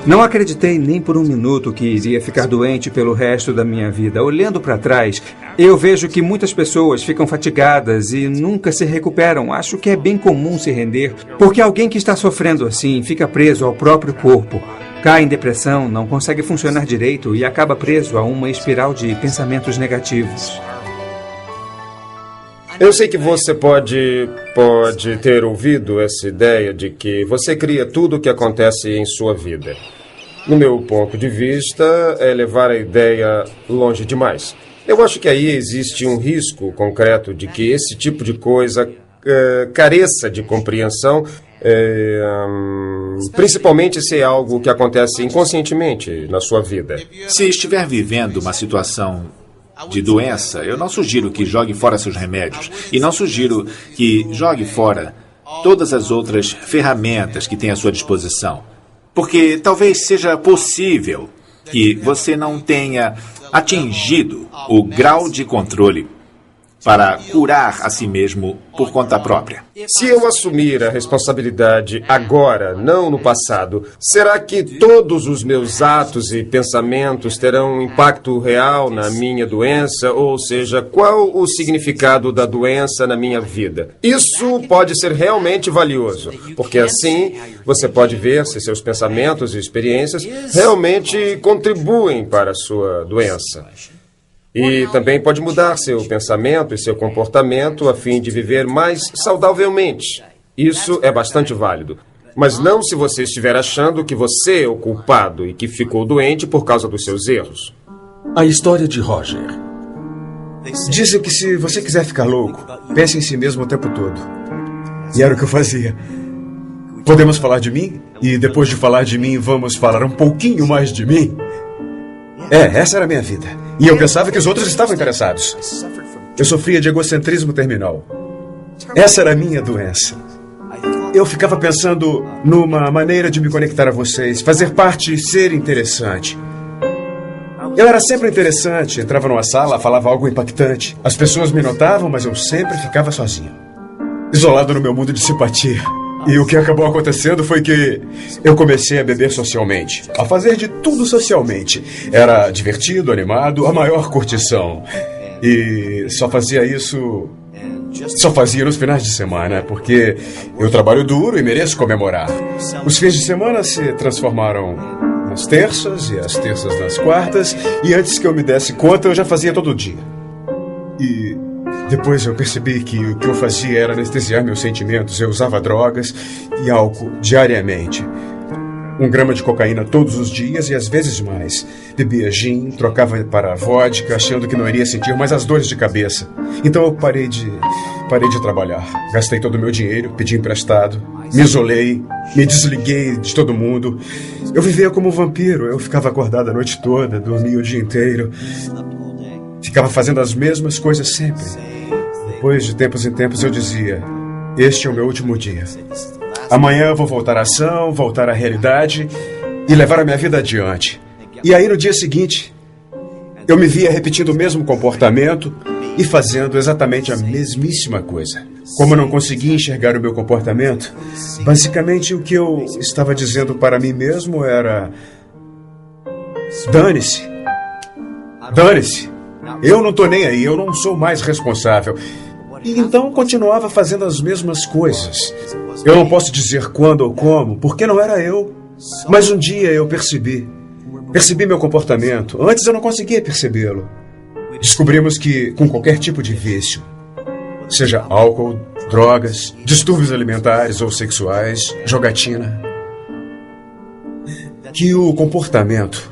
Não acreditei nem por um minuto que iria ficar doente pelo resto da minha vida. Olhando para trás, eu vejo que muitas pessoas ficam fatigadas e nunca se recuperam. Acho que é bem comum se render, porque alguém que está sofrendo assim fica preso ao próprio corpo. Cai em depressão, não consegue funcionar direito e acaba preso a uma espiral de pensamentos negativos. Eu sei que você pode ter ouvido essa ideia de que você cria tudo o que acontece em sua vida. No meu ponto de vista, é levar a ideia longe demais. Eu acho que aí existe um risco concreto de que esse tipo de coisa careça de compreensão, principalmente se é algo que acontece inconscientemente na sua vida. Se estiver vivendo uma situação de doença, eu não sugiro que jogue fora seus remédios e não sugiro que jogue fora todas as outras ferramentas que tem à sua disposição. Porque talvez seja possível que você não tenha atingido o grau de controle para curar a si mesmo por conta própria. Se eu assumir a responsabilidade agora, não no passado, será que todos os meus atos e pensamentos terão um impacto real na minha doença? Ou seja, qual o significado da doença na minha vida? Isso pode ser realmente valioso, porque assim você pode ver se seus pensamentos e experiências realmente contribuem para a sua doença. E também pode mudar seu pensamento e seu comportamento a fim de viver mais saudavelmente. Isso é bastante válido. Mas não se você estiver achando que você é o culpado e que ficou doente por causa dos seus erros. A história de Roger. Dizem que se você quiser ficar louco, pense em si mesmo o tempo todo. E era o que eu fazia. Podemos falar de mim? E depois de falar de mim, vamos falar um pouquinho mais de mim? Essa era a minha vida. E eu pensava que os outros estavam interessados. Eu sofria de egocentrismo terminal. Essa era a minha doença. Eu ficava pensando numa maneira de me conectar a vocês, fazer parte e ser interessante. Eu era sempre interessante, entrava numa sala, falava algo impactante. As pessoas me notavam, mas eu sempre ficava sozinho. Isolado no meu mundo de simpatia. E o que acabou acontecendo foi que eu comecei a beber socialmente, a fazer de tudo socialmente. Era divertido, animado, a maior curtição. E só fazia nos finais de semana, porque eu trabalho duro e mereço comemorar. Os fins de semana se transformaram nas terças e as terças nas quartas, e antes que eu me desse conta, eu já fazia todo dia. E depois eu percebi que o que eu fazia era anestesiar meus sentimentos. Eu usava drogas e álcool diariamente. 1 grama de cocaína todos os dias e às vezes mais. Bebia gin, trocava para vodka, achando que não iria sentir mais as dores de cabeça. Então eu parei de trabalhar. Gastei todo o meu dinheiro, pedi emprestado, me isolei, me desliguei de todo mundo. Eu vivia como um vampiro. Eu ficava acordado a noite toda, dormia o dia inteiro. Ficava fazendo as mesmas coisas sempre. Depois de tempos em tempos eu dizia, este é o meu último dia. Amanhã eu vou voltar à ação, voltar à realidade e levar a minha vida adiante. E aí no dia seguinte, eu me via repetindo o mesmo comportamento e fazendo exatamente a mesmíssima coisa. Como eu não conseguia enxergar o meu comportamento, basicamente o que eu estava dizendo para mim mesmo era: Dane-se. Dane-se. Eu não tô nem aí, eu não sou mais responsável. E então continuava fazendo as mesmas coisas. Eu não posso dizer quando ou como, porque não era eu. Mas um dia eu percebi meu comportamento. Antes eu não conseguia percebê-lo. Descobrimos que com qualquer tipo de vício, seja álcool, drogas, distúrbios alimentares ou sexuais, jogatina, que o comportamento,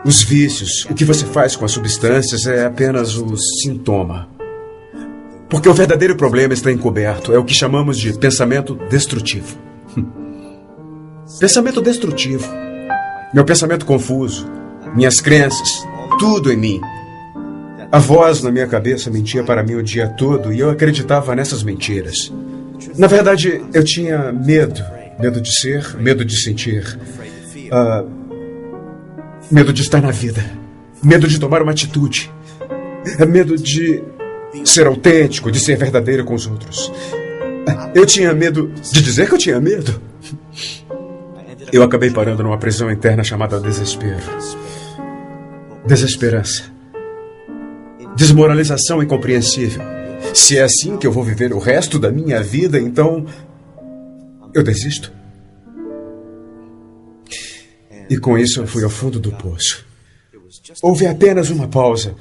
os vícios, o que você faz com as substâncias é apenas o sintoma. Porque o verdadeiro problema está encoberto. É o que chamamos de pensamento destrutivo. Pensamento destrutivo. Meu pensamento confuso. Minhas crenças. Tudo em mim. A voz na minha cabeça mentia para mim o dia todo e eu acreditava nessas mentiras. Na verdade, eu tinha medo. Medo de ser, medo de sentir. Medo de estar na vida. Medo de tomar uma atitude. Medo de ser autêntico, de ser verdadeiro com os outros. Eu tinha medo de dizer que eu tinha medo. Eu acabei parando numa prisão interna chamada desespero. Desesperança. Desmoralização incompreensível. Se é assim que eu vou viver o resto da minha vida, então eu desisto. E com isso eu fui ao fundo do poço. Houve apenas uma pausa.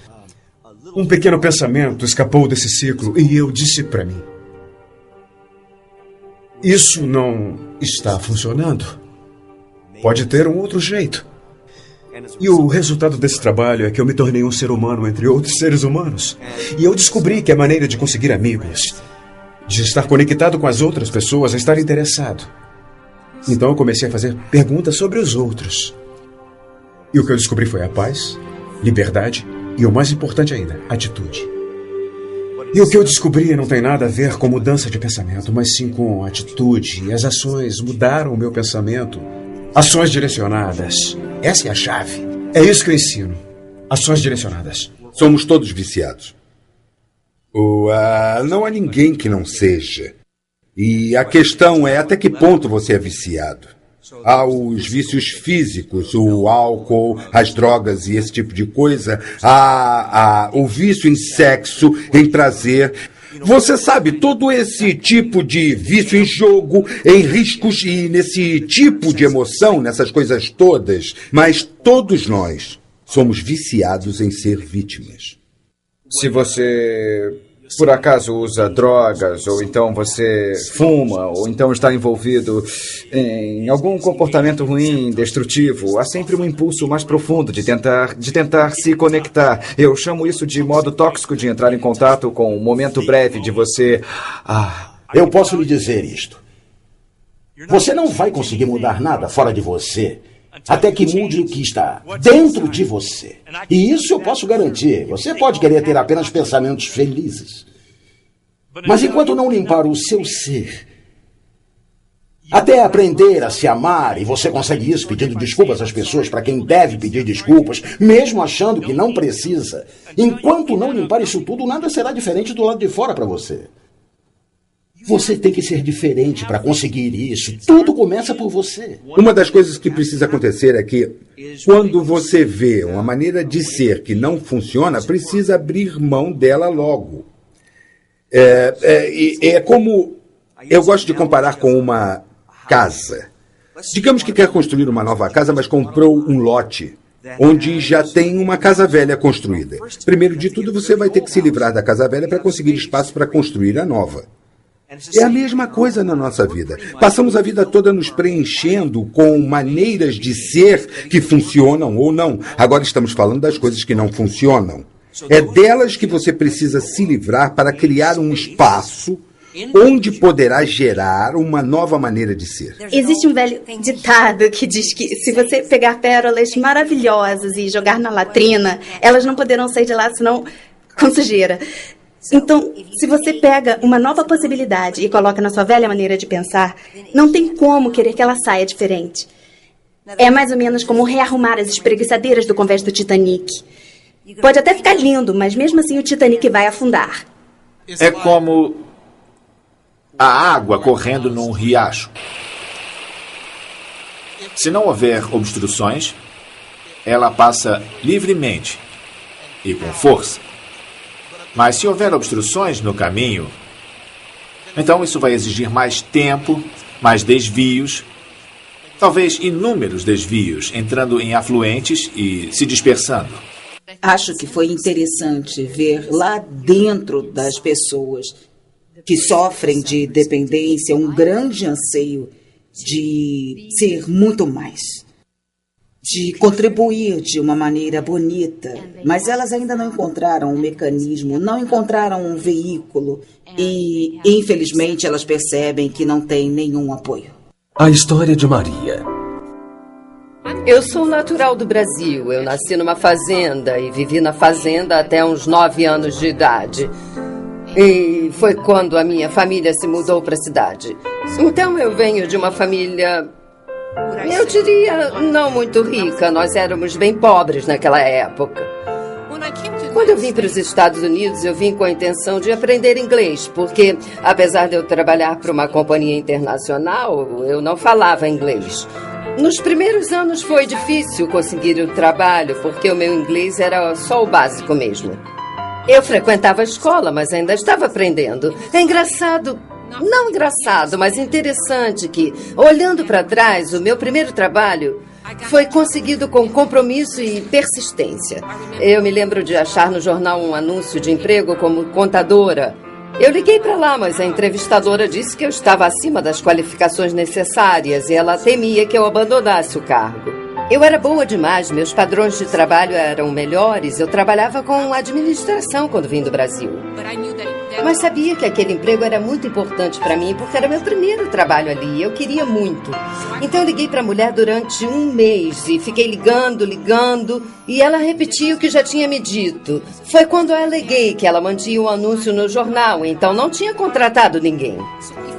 Um pequeno pensamento escapou desse ciclo e eu disse para mim: isso não está funcionando. Pode ter um outro jeito. E o resultado desse trabalho é que eu me tornei um ser humano entre outros seres humanos. E eu descobri que a maneira de conseguir amigos, de estar conectado com as outras pessoas, é estar interessado. Então eu comecei a fazer perguntas sobre os outros. E o que eu descobri foi a paz, liberdade e, o mais importante ainda, atitude. E o que eu descobri não tem nada a ver com mudança de pensamento, mas sim com atitude. E as ações mudaram o meu pensamento. Ações direcionadas. Essa é a chave. É isso que eu ensino. Ações direcionadas. Somos todos viciados. Não há ninguém que não seja. E a questão é até que ponto você é viciado. Há os vícios físicos, o álcool, as drogas e esse tipo de coisa. Há o vício em sexo, em prazer. Você sabe, todo esse tipo de vício em jogo, em riscos e nesse tipo de emoção, nessas coisas todas. Mas todos nós somos viciados em ser vítimas. Se você, por acaso, usa drogas, ou então você fuma, ou então está envolvido em algum comportamento ruim, destrutivo, há sempre um impulso mais profundo de tentar se conectar. Eu chamo isso de modo tóxico de entrar em contato com um momento breve de você... Eu posso lhe dizer isto. Você não vai conseguir mudar nada fora de você até que mude o que está dentro de você. E isso eu posso garantir. Você pode querer ter apenas pensamentos felizes. Mas enquanto não limpar o seu ser, até aprender a se amar, e você consegue isso pedindo desculpas às pessoas para quem deve pedir desculpas, mesmo achando que não precisa, enquanto não limpar isso tudo, nada será diferente do lado de fora para você. Você tem que ser diferente para conseguir isso. Tudo começa por você. Uma das coisas que precisa acontecer é que, quando você vê uma maneira de ser que não funciona, precisa abrir mão dela logo. É como... Eu gosto de comparar com uma casa. Digamos que quer construir uma nova casa, mas comprou um lote onde já tem uma casa velha construída. Primeiro de tudo, você vai ter que se livrar da casa velha para conseguir espaço para construir a nova. É a mesma coisa na nossa vida. Passamos a vida toda nos preenchendo com maneiras de ser que funcionam ou não. Agora estamos falando das coisas que não funcionam. É delas que você precisa se livrar para criar um espaço onde poderá gerar uma nova maneira de ser. Existe um velho ditado que diz que se você pegar pérolas maravilhosas e jogar na latrina, elas não poderão sair de lá senão com sujeira. Então, se você pega uma nova possibilidade e coloca na sua velha maneira de pensar, não tem como querer que ela saia diferente. É mais ou menos como rearrumar as espreguiçadeiras do convés do Titanic. Pode até ficar lindo, mas mesmo assim o Titanic vai afundar. É como a água correndo num riacho. Se não houver obstruções, ela passa livremente e com força. Mas se houver obstruções no caminho, então isso vai exigir mais tempo, mais desvios, talvez inúmeros desvios, entrando em afluentes e se dispersando. Acho que foi interessante ver lá dentro das pessoas que sofrem de dependência um grande anseio de ser muito mais, de contribuir de uma maneira bonita, mas elas ainda não encontraram um mecanismo, não encontraram um veículo e, infelizmente, elas percebem que não têm nenhum apoio. A história de Maria. Eu sou natural do Brasil. Eu nasci numa fazenda e vivi na fazenda até uns 9 anos de idade. E foi quando a minha família se mudou para a cidade. Então eu venho de uma família, eu diria, não muito rica. Nós éramos bem pobres naquela época. Quando eu vim para os Estados Unidos, eu vim com a intenção de aprender inglês, porque, apesar de eu trabalhar para uma companhia internacional, eu não falava inglês. Nos primeiros anos foi difícil conseguir o trabalho, porque o meu inglês era só o básico mesmo. Eu frequentava a escola, mas ainda estava aprendendo. É engraçado, não engraçado, mas interessante que, olhando para trás, o meu primeiro trabalho foi conseguido com compromisso e persistência. Eu me lembro de achar no jornal um anúncio de emprego como contadora. Eu liguei para lá, mas a entrevistadora disse que eu estava acima das qualificações necessárias e ela temia que eu abandonasse o cargo. Eu era boa demais, meus padrões de trabalho eram melhores, eu trabalhava com administração quando vim do Brasil. Mas sabia que aquele emprego era muito importante para mim, porque era meu primeiro trabalho ali, eu queria muito. Então eu liguei para a mulher durante 1 mês e fiquei ligando, e ela repetia o que já tinha me dito. Foi quando eu aleguei que ela mantinha o anúncio no jornal, então não tinha contratado ninguém.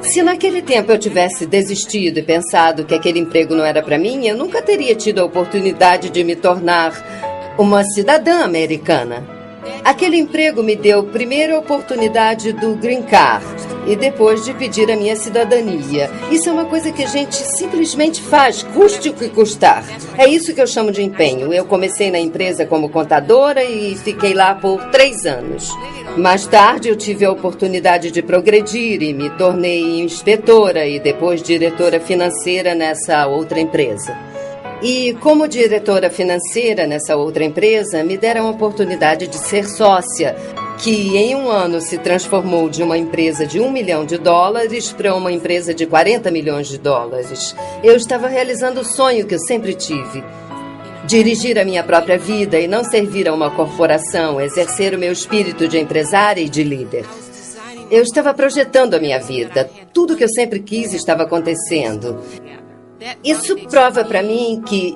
Se naquele tempo eu tivesse desistido e pensado que aquele emprego não era para mim, eu nunca teria tido a oportunidade de me tornar uma cidadã americana. Aquele emprego me deu primeiro a oportunidade do Green Card e depois de pedir a minha cidadania. Isso é uma coisa que a gente simplesmente faz, custe o que custar. É isso que eu chamo de empenho. Eu comecei na empresa como contadora e fiquei lá por 3 anos. Mais tarde eu tive a oportunidade de progredir e me tornei inspetora e depois diretora financeira nessa outra empresa. E como diretora financeira nessa outra empresa, me deram a oportunidade de ser sócia, que em 1 ano se transformou de uma empresa de $1 milhão para uma empresa de $40 milhões. Eu estava realizando o sonho que eu sempre tive. Dirigir a minha própria vida e não servir a uma corporação, exercer o meu espírito de empresária e de líder. Eu estava projetando a minha vida. Tudo que eu sempre quis estava acontecendo. Isso prova para mim que,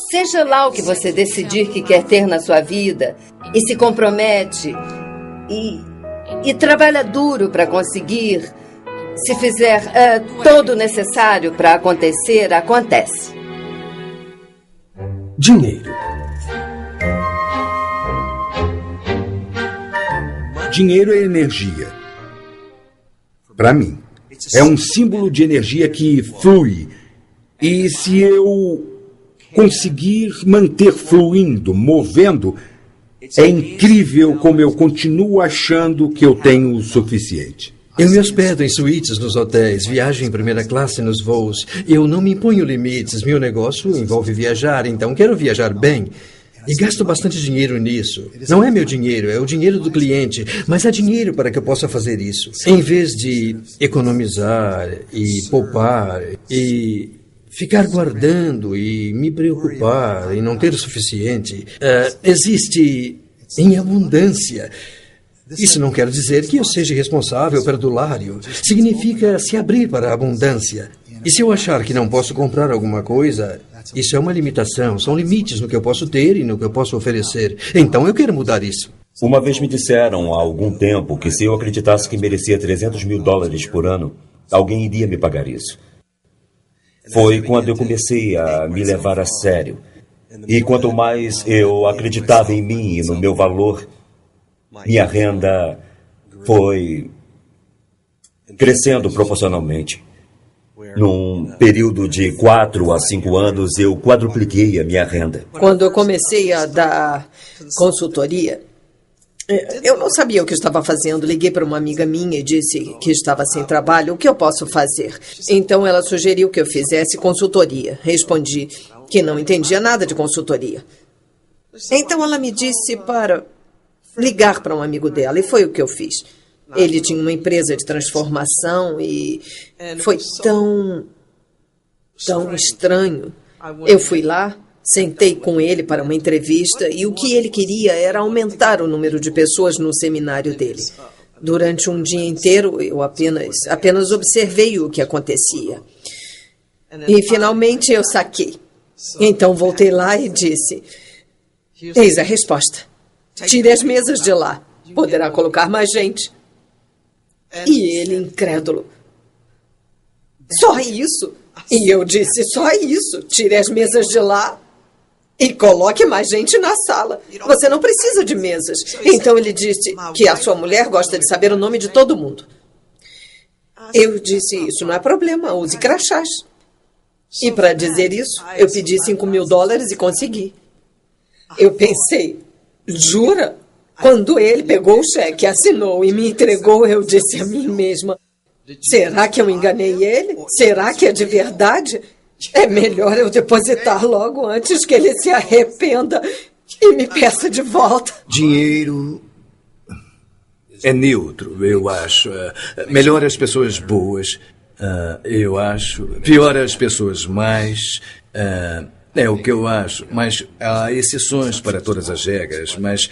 seja lá o que você decidir que quer ter na sua vida, e se compromete, e trabalha duro para conseguir, se fizer todo o necessário para acontecer, acontece. Dinheiro. Dinheiro é energia. Para mim, é um símbolo de energia que flui. E se eu conseguir manter fluindo, movendo, é incrível como eu continuo achando que eu tenho o suficiente. Eu me hospedo em suítes nos hotéis, viajo em primeira classe nos voos. Eu não me imponho limites. Meu negócio envolve viajar, então quero viajar bem. E gasto bastante dinheiro nisso. Não é meu dinheiro, é o dinheiro do cliente. Mas há dinheiro para que eu possa fazer isso. Em vez de economizar e poupar e ficar guardando e me preocupar em não ter o suficiente, existe em abundância. Isso não quer dizer que eu seja responsável perdulário. Significa se abrir para a abundância. E se eu achar que não posso comprar alguma coisa, isso é uma limitação. São limites no que eu posso ter e no que eu posso oferecer. Então eu quero mudar isso. Uma vez me disseram há algum tempo que se eu acreditasse que merecia $300 mil por ano, alguém iria me pagar isso. Foi quando eu comecei a me levar a sério. E quanto mais eu acreditava em mim e no meu valor, minha renda foi crescendo proporcionalmente. Num período de 4 a 5 anos, eu quadrupliquei a minha renda. Quando eu comecei a dar consultoria, eu não sabia o que estava fazendo. Liguei para uma amiga minha e disse que estava sem trabalho. O que eu posso fazer? Então ela sugeriu que eu fizesse consultoria. Respondi que não entendia nada de consultoria. Então ela me disse para ligar para um amigo dela, e foi o que eu fiz. Ele tinha uma empresa de transformação e foi tão estranho. Eu fui lá, sentei com ele para uma entrevista e o que ele queria era aumentar o número de pessoas no seminário dele. Durante um dia inteiro, eu apenas observei o que acontecia. E finalmente eu saquei. Então voltei lá e disse: eis a resposta. Tire as mesas de lá. Poderá colocar mais gente. E ele, incrédulo: só isso? E eu disse: só isso. Tire as mesas de lá e coloque mais gente na sala. Você não precisa de mesas. Então ele disse que a sua mulher gosta de saber o nome de todo mundo. Eu disse: isso não é problema, use crachás. E para dizer isso, eu pedi $5.000 e consegui. Eu pensei: jura? Quando ele pegou o cheque, assinou e me entregou, eu disse a mim mesma: será que eu enganei ele? Será que é de verdade? É melhor eu depositar logo antes que ele se arrependa e me peça de volta. Dinheiro é neutro, eu acho. Melhor as pessoas boas, eu acho. Pior as pessoas mais. É o que eu acho, mas há exceções para todas as regras, mas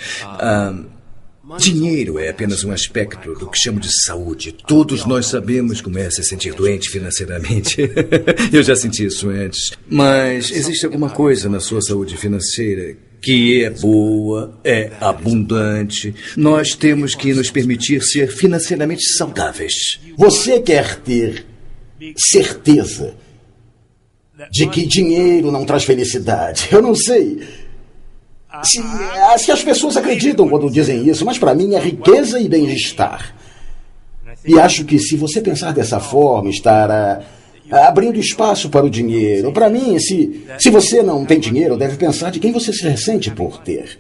dinheiro é apenas um aspecto do que chamo de saúde. Todos nós sabemos como é se sentir doente financeiramente. Eu já senti isso antes. Mas existe alguma coisa na sua saúde financeira que é boa, é abundante. Nós temos que nos permitir ser financeiramente saudáveis. Você quer ter certeza de que dinheiro não traz felicidade? Eu não sei. Acho que as pessoas acreditam quando dizem isso, mas para mim é riqueza e bem-estar. E acho que se você pensar dessa forma, estará abrindo espaço para o dinheiro. Para mim, se você não tem dinheiro, deve pensar de quem você se ressente por ter.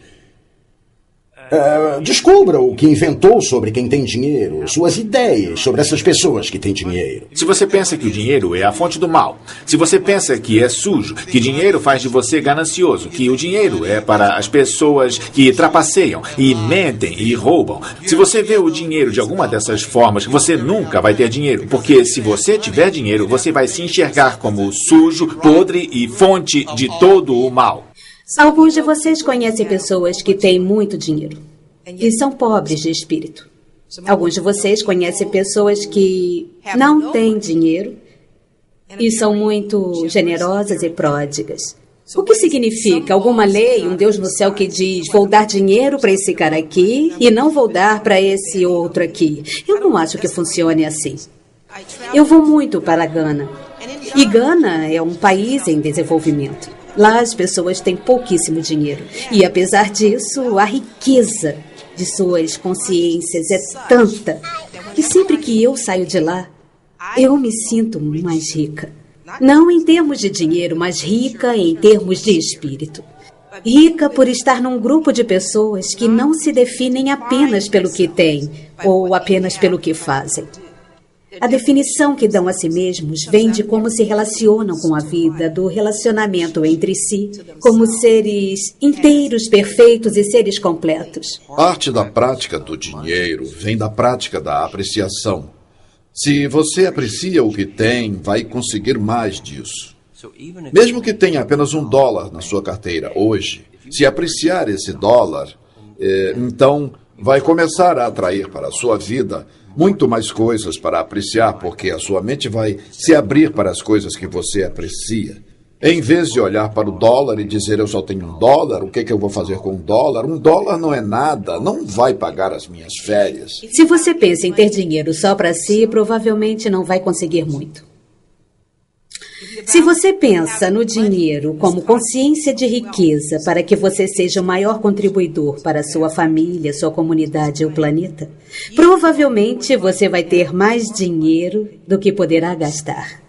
Descubra o que inventou sobre quem tem dinheiro, suas ideias sobre essas pessoas que têm dinheiro. Se você pensa que o dinheiro é a fonte do mal, se você pensa que é sujo, que dinheiro faz de você ganancioso, que o dinheiro é para as pessoas que trapaceiam e mentem e roubam, se você vê o dinheiro de alguma dessas formas, você nunca vai ter dinheiro, porque se você tiver dinheiro, você vai se enxergar como sujo, podre e fonte de todo o mal. Alguns de vocês conhecem pessoas que têm muito dinheiro e são pobres de espírito. Alguns de vocês conhecem pessoas que não têm dinheiro e são muito generosas e pródigas. O que significa? Alguma lei, um Deus no céu que diz: vou dar dinheiro para esse cara aqui e não vou dar para esse outro aqui. Eu não acho que funcione assim. Eu vou muito para a Gana. E Gana é um país em desenvolvimento. Lá as pessoas têm pouquíssimo dinheiro. E apesar disso, a riqueza de suas consciências é tanta que sempre que eu saio de lá, eu me sinto mais rica. Não em termos de dinheiro, mas rica em termos de espírito. Rica por estar num grupo de pessoas que não se definem apenas pelo que têm ou apenas pelo que fazem. A definição que dão a si mesmos vem de como se relacionam com a vida, do relacionamento entre si, como seres inteiros, perfeitos e seres completos. Parte da prática do dinheiro vem da prática da apreciação. Se você aprecia o que tem, vai conseguir mais disso. Mesmo que tenha apenas $1 na sua carteira hoje, se apreciar esse dólar, então vai começar a atrair para a sua vida muito mais coisas para apreciar, porque a sua mente vai se abrir para as coisas que você aprecia. Em vez de olhar para o dólar e dizer: eu só tenho $1, o que eu vou fazer com $1? $1 não é nada, não vai pagar as minhas férias. Se você pensa em ter dinheiro só para si, provavelmente não vai conseguir muito. Se você pensa no dinheiro como consciência de riqueza para que você seja o maior contribuidor para a sua família, sua comunidade e o planeta, provavelmente você vai ter mais dinheiro do que poderá gastar.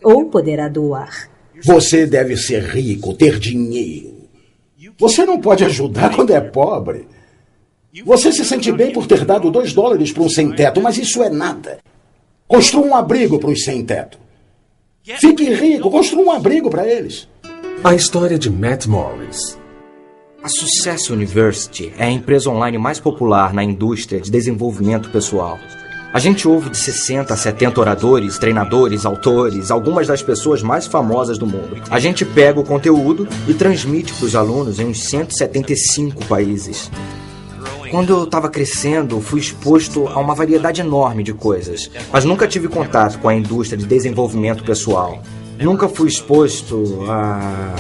ou poderá doar. Você deve ser rico, ter dinheiro. Você não pode ajudar quando é pobre. Você se sente bem por ter dado $2 para um sem-teto, mas isso é nada. Construa um abrigo para os sem-teto. Fique rico, construa um abrigo para eles. A história de Matt Morris. A Success University é a empresa online mais popular na indústria de desenvolvimento pessoal. A gente ouve de 60 a 70 oradores, treinadores, autores, algumas das pessoas mais famosas do mundo. A gente pega o conteúdo e transmite para os alunos em uns 175 países. Quando eu estava crescendo, fui exposto a uma variedade enorme de coisas, mas nunca tive contato com a indústria de desenvolvimento pessoal. Nunca fui exposto a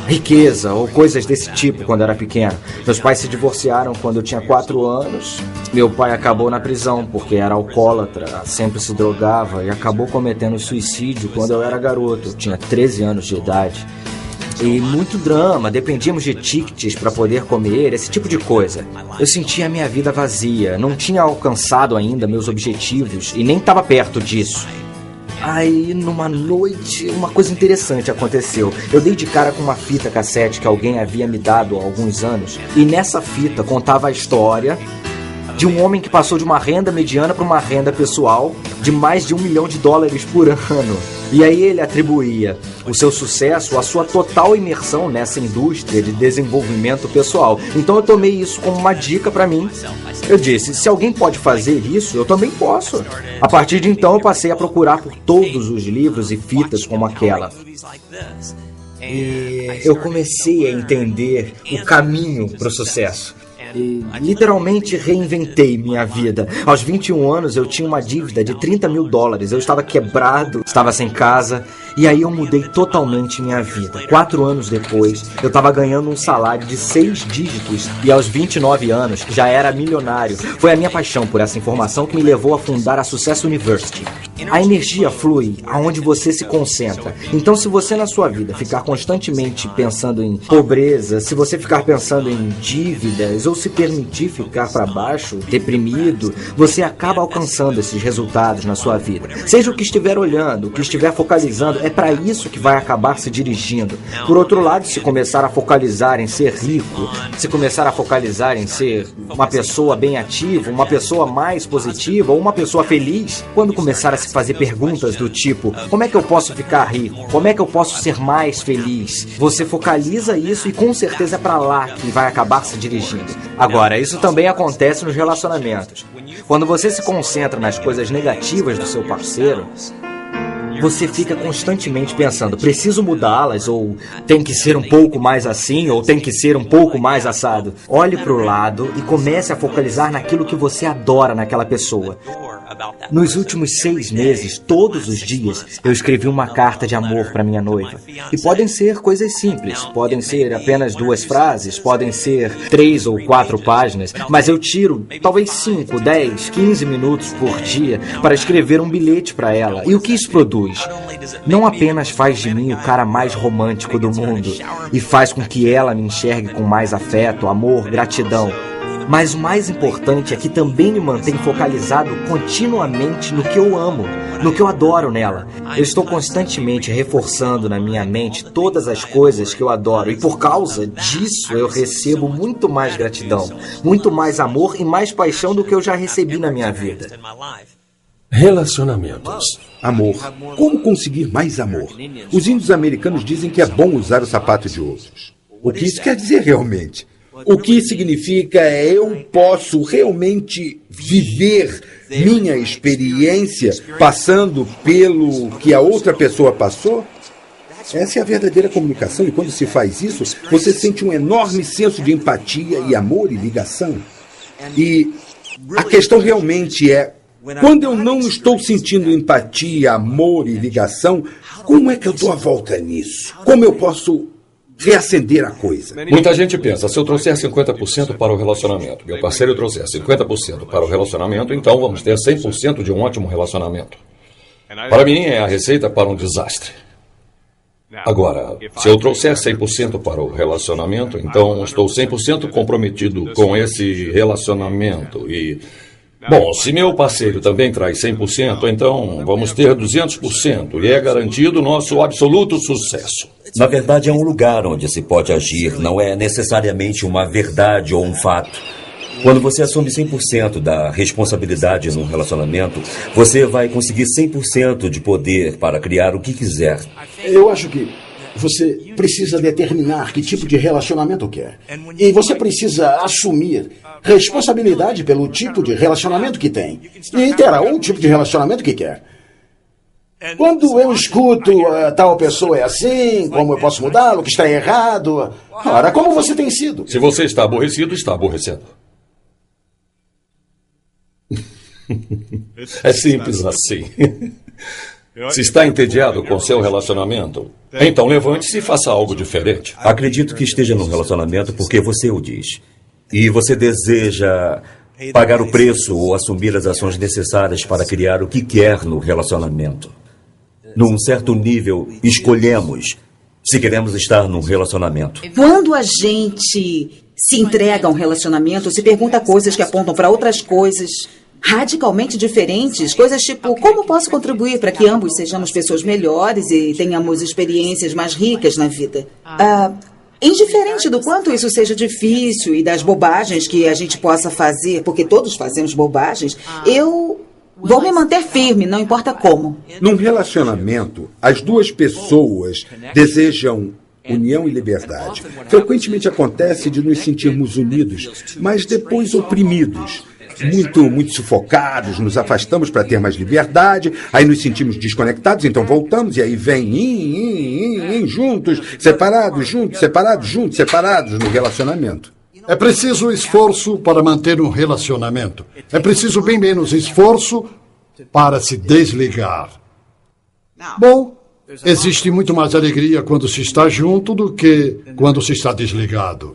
riqueza ou coisas desse tipo quando era pequeno. Meus pais se divorciaram quando eu tinha 4 anos. Meu pai acabou na prisão porque era alcoólatra, sempre se drogava e acabou cometendo suicídio quando eu era garoto. Eu tinha 13 anos de idade. E muito drama, dependíamos de tickets para poder comer, esse tipo de coisa. Eu sentia a minha vida vazia, não tinha alcançado ainda meus objetivos e nem estava perto disso. Aí, numa noite, uma coisa interessante aconteceu. Eu dei de cara com uma fita cassete que alguém havia me dado há alguns anos. E nessa fita contava a história de um homem que passou de uma renda mediana para uma renda pessoal de mais de $1 milhão por ano. E aí ele atribuía o seu sucesso à sua total imersão nessa indústria de desenvolvimento pessoal. Então eu tomei isso como uma dica para mim. Eu disse, se alguém pode fazer isso, eu também posso. A partir de então eu passei a procurar por todos os livros e fitas como aquela. E eu comecei a entender o caminho para o sucesso. E literalmente reinventei minha vida. Aos 21 anos eu tinha uma dívida de $30 mil. Eu estava quebrado, estava sem casa. E aí eu mudei totalmente minha vida. 4 anos depois, eu estava ganhando um salário de 6 dígitos. E aos 29 anos, já era milionário. Foi a minha paixão por essa informação que me levou a fundar a Success University. A energia flui aonde você se concentra. Então, se você na sua vida ficar constantemente pensando em pobreza, se você ficar pensando em dívidas ou se permitir ficar para baixo, deprimido, você acaba alcançando esses resultados na sua vida. Seja o que estiver olhando, o que estiver focalizando, é para isso que vai acabar se dirigindo. Por outro lado, se começar a focalizar em ser rico, se começar a focalizar em ser uma pessoa bem ativa, uma pessoa mais positiva ou uma pessoa feliz, quando começar a se fazer perguntas do tipo, como é que eu posso ficar rico? Como é que eu posso ser mais feliz? Você focaliza isso e com certeza é para lá que vai acabar se dirigindo. Agora, isso também acontece nos relacionamentos. Quando você se concentra nas coisas negativas do seu parceiro, você fica constantemente pensando, preciso mudá-las, ou tem que ser um pouco mais assim, ou tem que ser um pouco mais assado. Olhe para o lado e comece a focalizar naquilo que você adora naquela pessoa. Nos últimos 6 meses, todos os dias, eu escrevi uma carta de amor para minha noiva. E podem ser coisas simples, podem ser apenas 2 frases, podem ser 3 ou 4 páginas, mas eu tiro talvez 5, 10, 15 minutos por dia para escrever um bilhete para ela. E o que isso produz? Não apenas faz de mim o cara mais romântico do mundo e faz com que ela me enxergue com mais afeto, amor, gratidão, mas o mais importante é que também me mantém focalizado continuamente no que eu amo, no que eu adoro nela. Eu estou constantemente reforçando na minha mente todas as coisas que eu adoro e por causa disso eu recebo muito mais gratidão, muito mais amor e mais paixão do que eu já recebi na minha vida. Relacionamentos. Amor. Como conseguir mais amor? Os índios americanos dizem que é bom usar o sapato de outros. O que isso quer dizer realmente? O que significa é eu posso realmente viver minha experiência passando pelo que a outra pessoa passou? Essa é a verdadeira comunicação e quando se faz isso, você sente um enorme senso de empatia e amor e ligação. E a questão realmente é, quando eu não estou sentindo empatia, amor e ligação, como é que eu dou a volta nisso? Como eu posso reacender a coisa? Muita gente pensa, se eu trouxer 50% para o relacionamento, meu parceiro trouxer 50% para o relacionamento, então vamos ter 100% de um ótimo relacionamento. Para mim, é a receita para um desastre. Agora, se eu trouxer 100% para o relacionamento, então estou 100% comprometido com esse relacionamento e Bom, se meu parceiro também traz 100%, então vamos ter 200% e é garantido nosso absoluto sucesso. Na verdade, é um lugar onde se pode agir, não é necessariamente uma verdade ou um fato. Quando você assume 100% da responsabilidade num relacionamento, você vai conseguir 100% de poder para criar o que quiser. Eu acho que você precisa determinar que tipo de relacionamento quer. E você precisa assumir responsabilidade pelo tipo de relacionamento que tem. E terá um tipo de relacionamento que quer. Quando eu escuto tal pessoa é assim, como eu posso mudá-lo, que está errado... Ora, como você tem sido? Se você está aborrecido, está aborrecendo. É simples assim. Se está entediado com seu relacionamento, então levante-se e faça algo diferente. Acredito que esteja num relacionamento porque você o diz. E você deseja pagar o preço ou assumir as ações necessárias para criar o que quer no relacionamento. Num certo nível, escolhemos se queremos estar num relacionamento. Quando a gente se entrega a um relacionamento, se pergunta coisas que apontam para outras coisas radicalmente diferentes, coisas tipo, como posso contribuir para que ambos sejamos pessoas melhores e tenhamos experiências mais ricas na vida? Indiferente do quanto isso seja difícil e das bobagens que a gente possa fazer, porque todos fazemos bobagens, eu vou me manter firme, não importa como. Num relacionamento, as duas pessoas desejam união e liberdade. Frequentemente acontece de nos sentirmos unidos, mas depois oprimidos. Muito sufocados, nos afastamos para ter mais liberdade, aí nos sentimos desconectados, então voltamos, e aí vem juntos, separados no relacionamento. É preciso esforço para manter um relacionamento. É preciso bem menos esforço para se desligar. Bom, existe muito mais alegria quando se está junto do que quando se está desligado.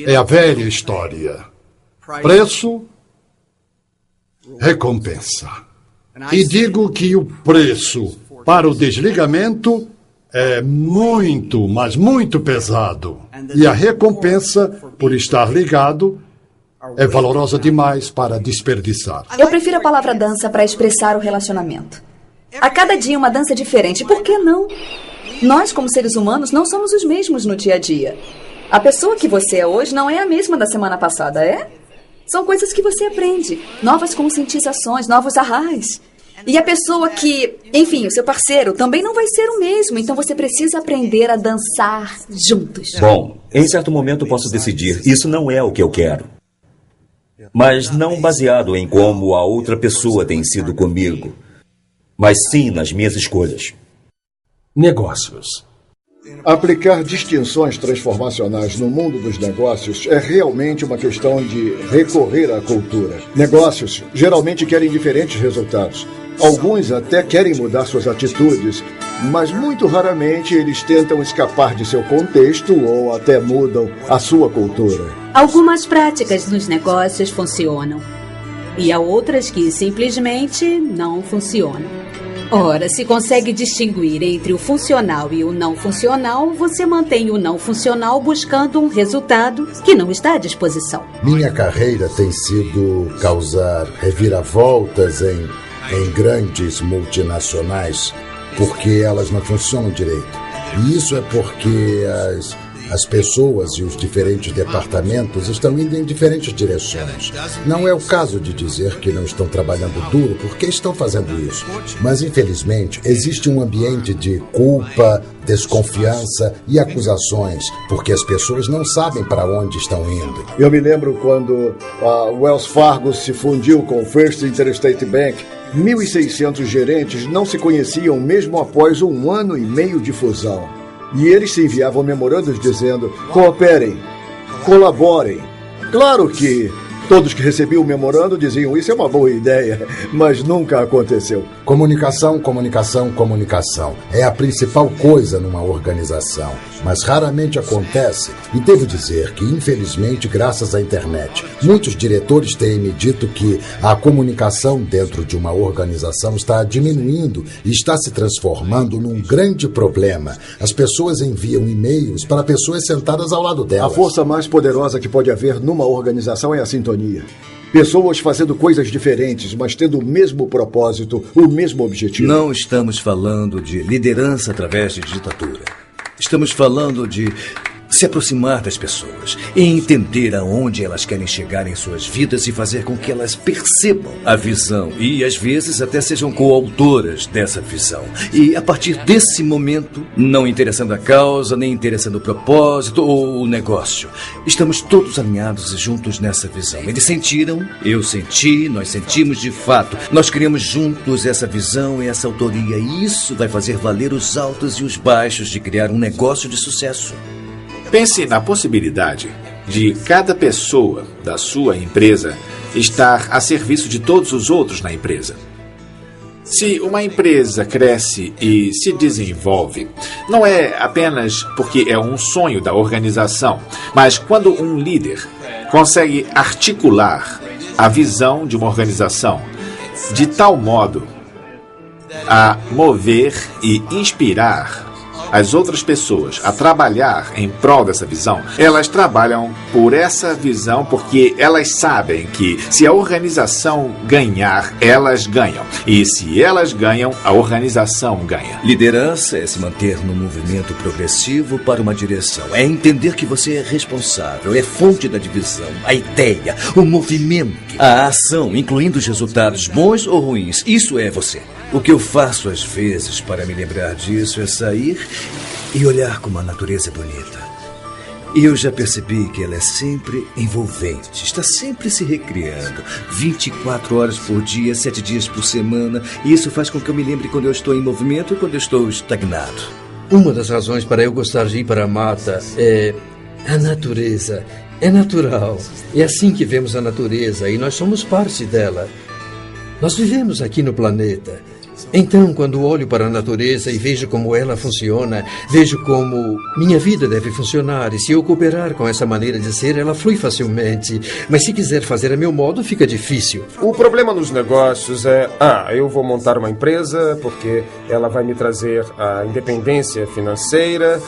É a velha história. Preço, recompensa. E digo que o preço para o desligamento é muito, mas muito pesado. E a recompensa por estar ligado é valorosa demais para desperdiçar. Eu prefiro a palavra dança para expressar o relacionamento. A cada dia uma dança diferente. Por que não? Nós, como seres humanos, não somos os mesmos no dia a dia. A pessoa que você é hoje não é a mesma da semana passada, é? São coisas que você aprende. Novas conscientizações, novos arrais. E a pessoa que, enfim, o seu parceiro também não vai ser o mesmo. Então você precisa aprender a dançar juntos. Bom, em certo momento posso decidir, isso não é o que eu quero. Mas não baseado em como a outra pessoa tem sido comigo, mas sim nas minhas escolhas. Negócios. Aplicar distinções transformacionais no mundo dos negócios é realmente uma questão de recorrer à cultura. Negócios geralmente querem diferentes resultados. Alguns até querem mudar suas atitudes, mas muito raramente eles tentam escapar de seu contexto ou até mudam a sua cultura. Algumas práticas nos negócios funcionam e há outras que simplesmente não funcionam. Ora, se consegue distinguir entre o funcional e o não funcional, você mantém o não funcional buscando um resultado que não está à disposição. Minha carreira tem sido causar reviravoltas em grandes multinacionais porque elas não funcionam direito. E isso é porque as pessoas e os diferentes departamentos estão indo em diferentes direções. Não é o caso de dizer que não estão trabalhando duro, porque estão fazendo isso. Mas, infelizmente, existe um ambiente de culpa, desconfiança e acusações, porque as pessoas não sabem para onde estão indo. Eu me lembro quando a Wells Fargo se fundiu com o First Interstate Bank. 1.600 gerentes não se conheciam mesmo após 1 ano e meio de fusão. E eles se enviavam memorandos dizendo, cooperem, colaborem. Claro que todos que recebiam o memorando diziam, isso é uma boa ideia, mas nunca aconteceu. Comunicação, comunicação, comunicação. É a principal coisa numa organização, mas raramente acontece. E devo dizer que, infelizmente, graças à internet, muitos diretores têm me dito que a comunicação dentro de uma organização está diminuindo e está se transformando num grande problema. As pessoas enviam e-mails para pessoas sentadas ao lado delas. A força mais poderosa que pode haver numa organização é a sintonia. Pessoas fazendo coisas diferentes, mas tendo o mesmo propósito, o mesmo objetivo. Não estamos falando de liderança através de ditadura. Estamos falando de se aproximar das pessoas e entender aonde elas querem chegar em suas vidas e fazer com que elas percebam a visão e, às vezes, até sejam coautoras dessa visão. E, a partir desse momento, não interessando a causa, nem interessando o propósito ou o negócio, estamos todos alinhados e juntos nessa visão. Eles sentiram, eu senti, nós sentimos de fato. Nós criamos juntos essa visão e essa autoria. E isso vai fazer valer os altos e os baixos de criar um negócio de sucesso. Pense na possibilidade de cada pessoa da sua empresa estar a serviço de todos os outros na empresa. Se uma empresa cresce e se desenvolve, não é apenas porque é um sonho da organização, mas quando um líder consegue articular a visão de uma organização de tal modo a mover e inspirar as outras pessoas a trabalhar em prol dessa visão, elas trabalham por essa visão porque elas sabem que se a organização ganhar, elas ganham. E se elas ganham, a organização ganha. Liderança é se manter no movimento progressivo para uma direção. É entender que você é responsável, é fonte da divisão, a ideia, o movimento, a ação, incluindo os resultados bons ou ruins. Isso é você. O que eu faço às vezes para me lembrar disso é sair e olhar como a natureza é bonita. E eu já percebi que ela é sempre envolvente, está sempre se recriando, 24 horas por dia, 7 dias por semana. E isso faz com que eu me lembre quando eu estou em movimento e quando eu estou estagnado. Uma das razões para eu gostar de ir para a mata é a natureza. É natural. É assim que vemos a natureza e nós somos parte dela. Nós vivemos aqui no planeta. Então, quando olho para a natureza e vejo como ela funciona, vejo como minha vida deve funcionar. E se eu cooperar com essa maneira de ser, ela flui facilmente. Mas se quiser fazer a meu modo, fica difícil. O problema nos negócios é, eu vou montar uma empresa porque ela vai me trazer a independência financeira,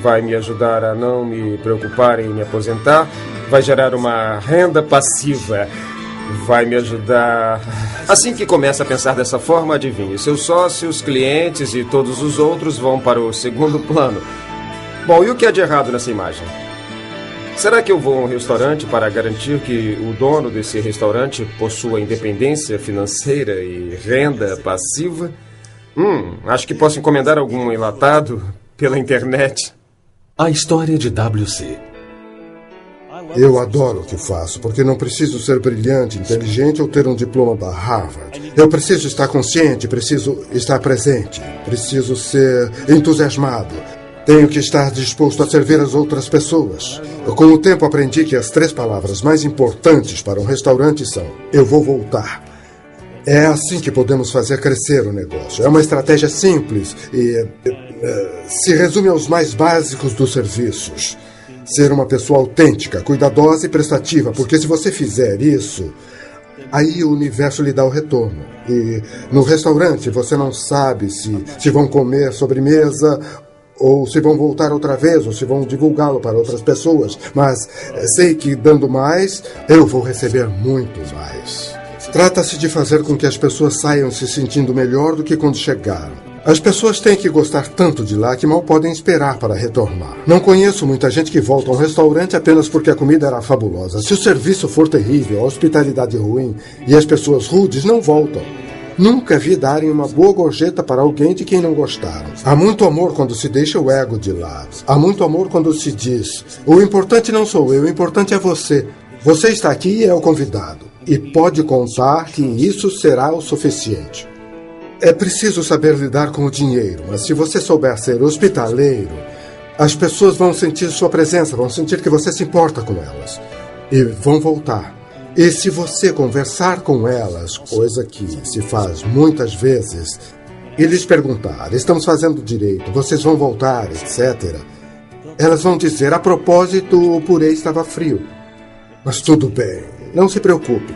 vai me ajudar a não me preocupar em me aposentar, vai gerar uma renda passiva. Vai me ajudar. Assim que começa a pensar dessa forma, adivinhe, seus sócios, clientes e todos os outros vão para o segundo plano. Bom, e o que é de errado nessa imagem? Será que eu vou a um restaurante para garantir que o dono desse restaurante possua independência financeira e renda passiva? Acho que posso encomendar algum enlatado pela internet. A história de WC. Eu adoro o que faço, porque não preciso ser brilhante, inteligente ou ter um diploma da Harvard. Eu preciso estar consciente, preciso estar presente, preciso ser entusiasmado. Tenho que estar disposto a servir as outras pessoas. Com o tempo aprendi que as 3 palavras mais importantes para um restaurante são: eu vou voltar. É assim que podemos fazer crescer o negócio. É uma estratégia simples e se resume aos mais básicos dos serviços. Ser uma pessoa autêntica, cuidadosa e prestativa, porque se você fizer isso, aí o universo lhe dá o retorno. E no restaurante você não sabe se vão comer sobremesa ou se vão voltar outra vez, ou se vão divulgá-lo para outras pessoas. Mas sei que dando mais, eu vou receber muito mais. Trata-se de fazer com que as pessoas saiam se sentindo melhor do que quando chegaram. As pessoas têm que gostar tanto de lá que mal podem esperar para retornar. Não conheço muita gente que volta a um restaurante apenas porque a comida era fabulosa. Se o serviço for terrível, a hospitalidade ruim e as pessoas rudes, não voltam. Nunca vi darem uma boa gorjeta para alguém de quem não gostaram. Há muito amor quando se deixa o ego de lado. Há muito amor quando se diz: o importante não sou eu, o importante é você. Você está aqui e é o convidado. E pode contar que isso será o suficiente. É preciso saber lidar com o dinheiro, mas se você souber ser hospitaleiro, as pessoas vão sentir sua presença, vão sentir que você se importa com elas e vão voltar. E se você conversar com elas, coisa que se faz muitas vezes, e lhes perguntar: estamos fazendo direito, vocês vão voltar, etc., elas vão dizer: a propósito, o purê estava frio. Mas tudo bem, não se preocupe.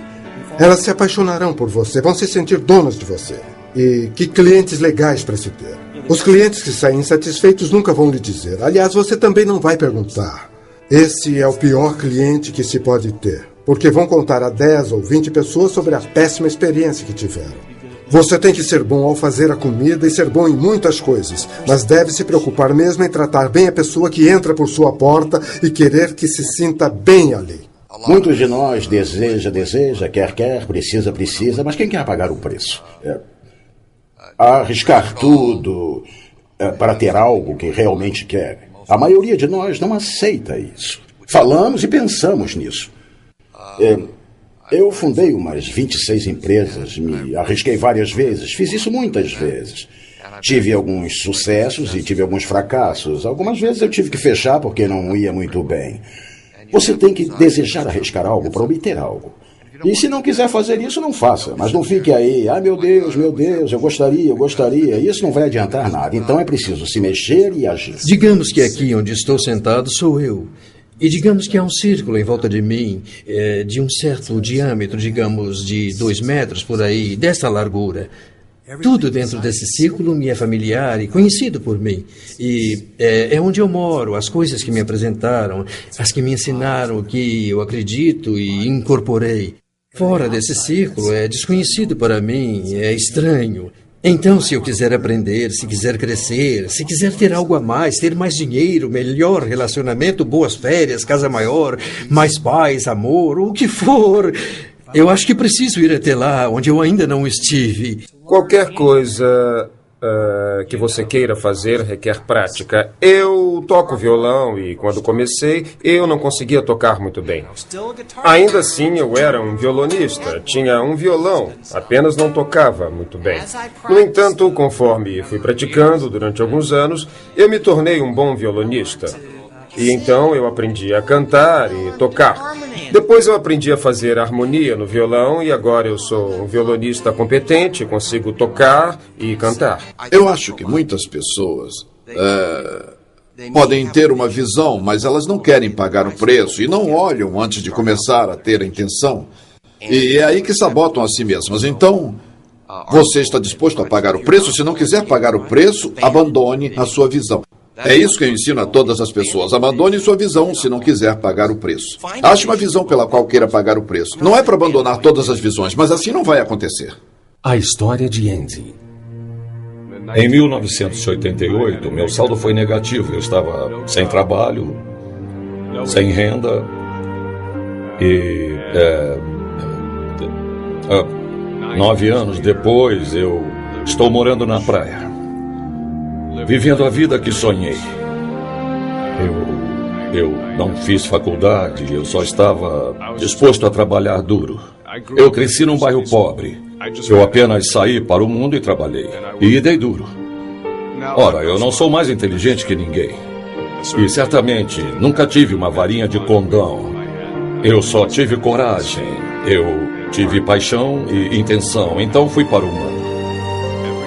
Elas se apaixonarão por você, vão se sentir donas de você. E que clientes legais para se ter. Os clientes que saem insatisfeitos nunca vão lhe dizer. Aliás, você também não vai perguntar. Esse é o pior cliente que se pode ter. porque vão contar a 10 ou 20 pessoas sobre a péssima experiência que tiveram. Você tem que ser bom ao fazer a comida e ser bom em muitas coisas, mas deve se preocupar mesmo em tratar bem a pessoa que entra por sua porta e querer que se sinta bem ali. Muitos de nós deseja, quer, precisa, mas quem quer pagar o preço? Arriscar tudo para ter algo que realmente quer. A maioria de nós não aceita isso. Falamos e pensamos nisso. Eu fundei umas 26 empresas, me arrisquei várias vezes, fiz isso muitas vezes. Tive alguns sucessos e tive alguns fracassos. Algumas vezes eu tive que fechar porque não ia muito bem. Você tem que desejar arriscar algo para obter algo. E se não quiser fazer isso, não faça. Mas não fique aí, meu Deus, eu gostaria. Isso não vai adiantar nada. Então é preciso se mexer e agir. Digamos que aqui onde estou sentado sou eu. E digamos que há um círculo em volta de mim, de um certo diâmetro, digamos, de 2 metros por aí, dessa largura. Tudo dentro desse círculo me é familiar e conhecido por mim. E é onde eu moro, as coisas que me apresentaram, as que me ensinaram, o que eu acredito e incorporei. Fora desse círculo é desconhecido para mim, é estranho. Então, se eu quiser aprender, se quiser crescer, se quiser ter algo a mais, ter mais dinheiro, melhor relacionamento, boas férias, casa maior, mais paz, amor, o que for, eu acho que preciso ir até lá, onde eu ainda não estive. Qualquer coisa que você queira fazer requer prática. Eu toco violão e, quando comecei, eu não conseguia tocar muito bem. Ainda assim, eu era um violonista. Tinha um violão, apenas não tocava muito bem. No entanto, conforme fui praticando durante alguns anos, eu me tornei um bom violonista. E então eu aprendi a cantar e tocar. Depois eu aprendi a fazer harmonia no violão e agora eu sou um violonista competente, consigo tocar e cantar. Eu acho que muitas pessoas podem ter uma visão, mas elas não querem pagar o preço e não olham antes de começar a ter a intenção. E é aí que sabotam a si mesmas. Então, você está disposto a pagar o preço? Se não quiser pagar o preço, abandone a sua visão. É isso que eu ensino a todas as pessoas. Abandone sua visão se não quiser pagar o preço. Ache uma visão pela qual queira pagar o preço. Não é para abandonar todas as visões, mas assim não vai acontecer. A história de Andy. Em 1988, meu saldo foi negativo. Eu estava sem trabalho, sem renda e 9 anos depois eu estou morando na praia. Vivendo a vida que sonhei. Eu não fiz faculdade, eu só estava disposto a trabalhar duro. Eu cresci num bairro pobre. Eu apenas saí para o mundo e trabalhei. E dei duro. Ora, eu não sou mais inteligente que ninguém. E certamente nunca tive uma varinha de condão. Eu só tive coragem. Eu tive paixão e intenção. Então fui para o mundo.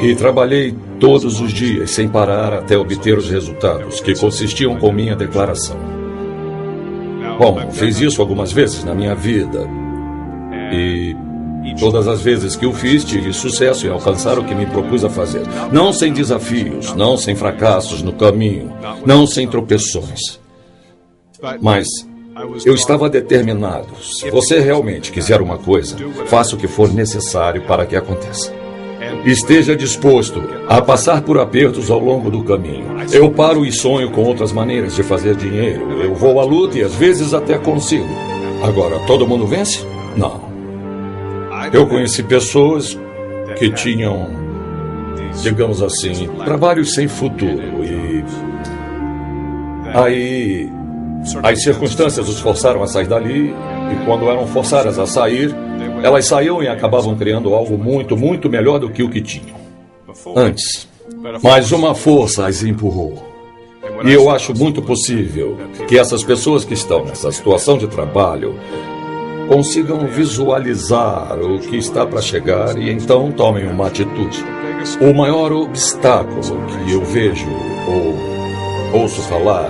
E trabalhei todos os dias, sem parar, até obter os resultados, que consistiam com minha declaração. Bom, fiz isso algumas vezes na minha vida. E todas as vezes que o fiz, tive sucesso em alcançar o que me propus a fazer. Não sem desafios, não sem fracassos no caminho, não sem tropeções. Mas eu estava determinado. Se você realmente quiser uma coisa, faça o que for necessário para que aconteça. Esteja disposto a passar por apertos ao longo do caminho. Eu paro e sonho com outras maneiras de fazer dinheiro. Eu vou à luta e às vezes até consigo. Agora, todo mundo vence? Não. Eu conheci pessoas que tinham, digamos assim, trabalhos sem futuro e aí as circunstâncias os forçaram a sair dali e quando eram forçadas a sair, elas saíam e acabavam criando algo muito, muito melhor do que o que tinham antes. Mas uma força as empurrou. E eu acho muito possível que essas pessoas que estão nessa situação de trabalho consigam visualizar o que está para chegar e então tomem uma atitude. O maior obstáculo que eu vejo ou ouço falar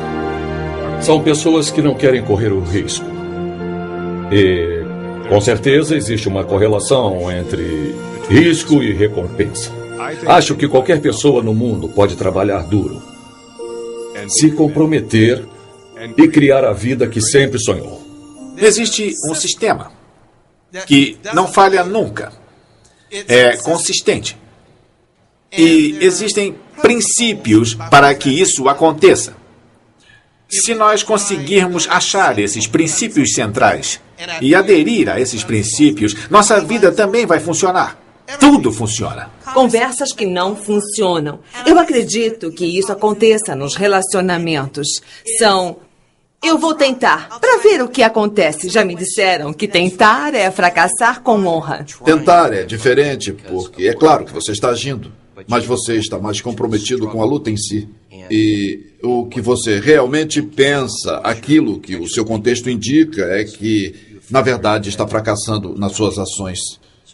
são pessoas que não querem correr o risco. E com certeza existe uma correlação entre risco e recompensa. Acho que qualquer pessoa no mundo pode trabalhar duro, se comprometer e criar a vida que sempre sonhou. Existe um sistema que não falha nunca. É consistente. E existem princípios para que isso aconteça. Se nós conseguirmos achar esses princípios centrais e aderir a esses princípios, nossa vida também vai funcionar. Tudo funciona. Conversas que não funcionam. Eu acredito que isso aconteça nos relacionamentos. Eu vou tentar, para ver o que acontece. Já me disseram que tentar é fracassar com honra. Tentar é diferente, porque é claro que você está agindo, mas você está mais comprometido com a luta em si. E o que você realmente pensa, aquilo que o seu contexto indica, é que, na verdade, está fracassando nas suas ações.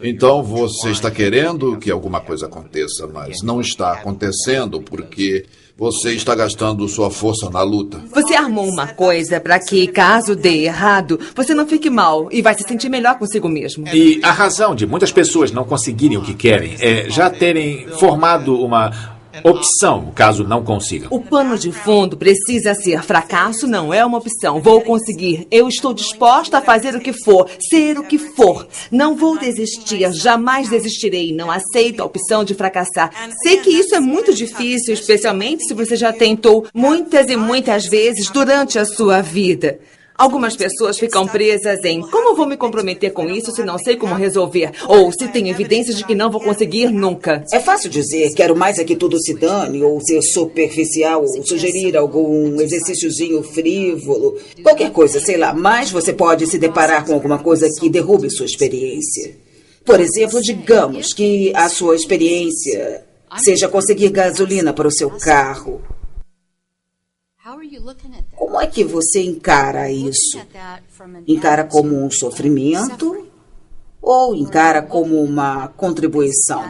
Então, você está querendo que alguma coisa aconteça, mas não está acontecendo porque você está gastando sua força na luta. Você armou uma coisa para que, caso dê errado, você não fique mal e vai se sentir melhor consigo mesmo. E a razão de muitas pessoas não conseguirem o que querem é já terem formado uma opção, caso não consigam. O pano de fundo precisa ser: fracasso não é uma opção. Vou conseguir. Eu estou disposta a fazer o que for, ser o que for. Não vou desistir, jamais desistirei. Não aceito a opção de fracassar. Sei que isso é muito difícil, especialmente se você já tentou muitas e muitas vezes durante a sua vida. Algumas pessoas ficam presas em: como vou me comprometer com isso se não sei como resolver? Ou se tenho evidências de que não vou conseguir nunca. É fácil dizer: quero mais é que tudo se dane, ou ser superficial, ou sugerir algum exercíciozinho frívolo. Qualquer coisa, sei lá. Mas você pode se deparar com alguma coisa que derrube sua experiência. Por exemplo, digamos que a sua experiência seja conseguir gasolina para o seu carro. Como é que você encara isso? Encara como um sofrimento ou encara como uma contribuição?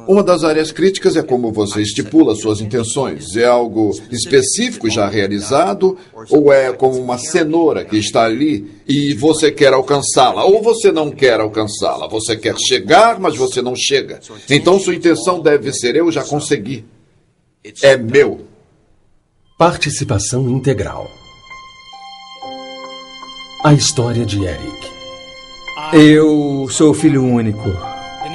Uma das áreas críticas é como você estipula suas intenções. É algo específico já realizado ou é como uma cenoura que está ali e você quer alcançá-la ou você não quer alcançá-la? Você quer chegar, mas você não chega. Então sua intenção deve ser: eu já consegui. É meu. Participação integral. A história de Eric. Eu sou filho único.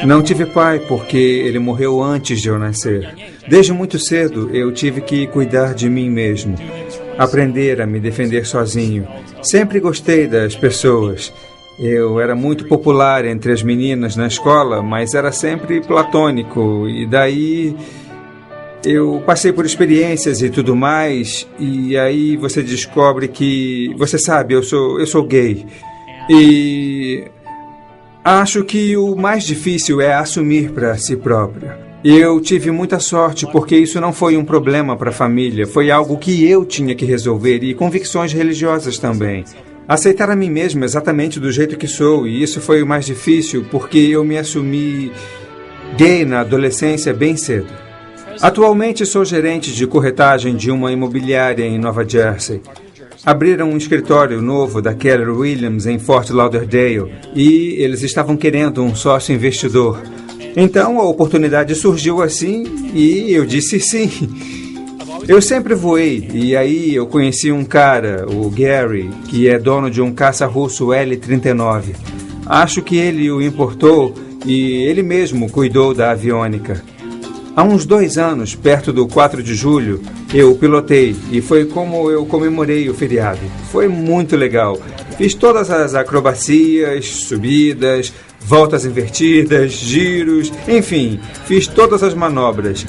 Não tive pai porque ele morreu antes de eu nascer. Desde muito cedo eu tive que cuidar de mim mesmo, aprender a me defender sozinho. Sempre gostei das pessoas. Eu era muito popular entre as meninas na escola, mas era sempre platônico. E daí eu passei por experiências e tudo mais, e aí você descobre que, você sabe, eu sou gay. E acho que o mais difícil é assumir para si próprio. Eu tive muita sorte porque isso não foi um problema para a família, foi algo que eu tinha que resolver, e convicções religiosas também. Aceitar a mim mesmo exatamente do jeito que sou, e isso foi o mais difícil porque eu me assumi gay na adolescência bem cedo. Atualmente sou gerente de corretagem de uma imobiliária em Nova Jersey. Abriram um escritório novo da Keller Williams em Fort Lauderdale e eles estavam querendo um sócio investidor. Então a oportunidade surgiu assim e eu disse sim. Eu sempre voei e aí eu conheci um cara, o Gary, que é dono de um caça russo L-39. Acho que ele o importou e ele mesmo cuidou da aviônica. Há uns 2 anos, perto do 4 de julho, eu pilotei e foi como eu comemorei o feriado. Foi muito legal. Fiz todas as acrobacias, subidas, voltas invertidas, giros, enfim, fiz todas as manobras.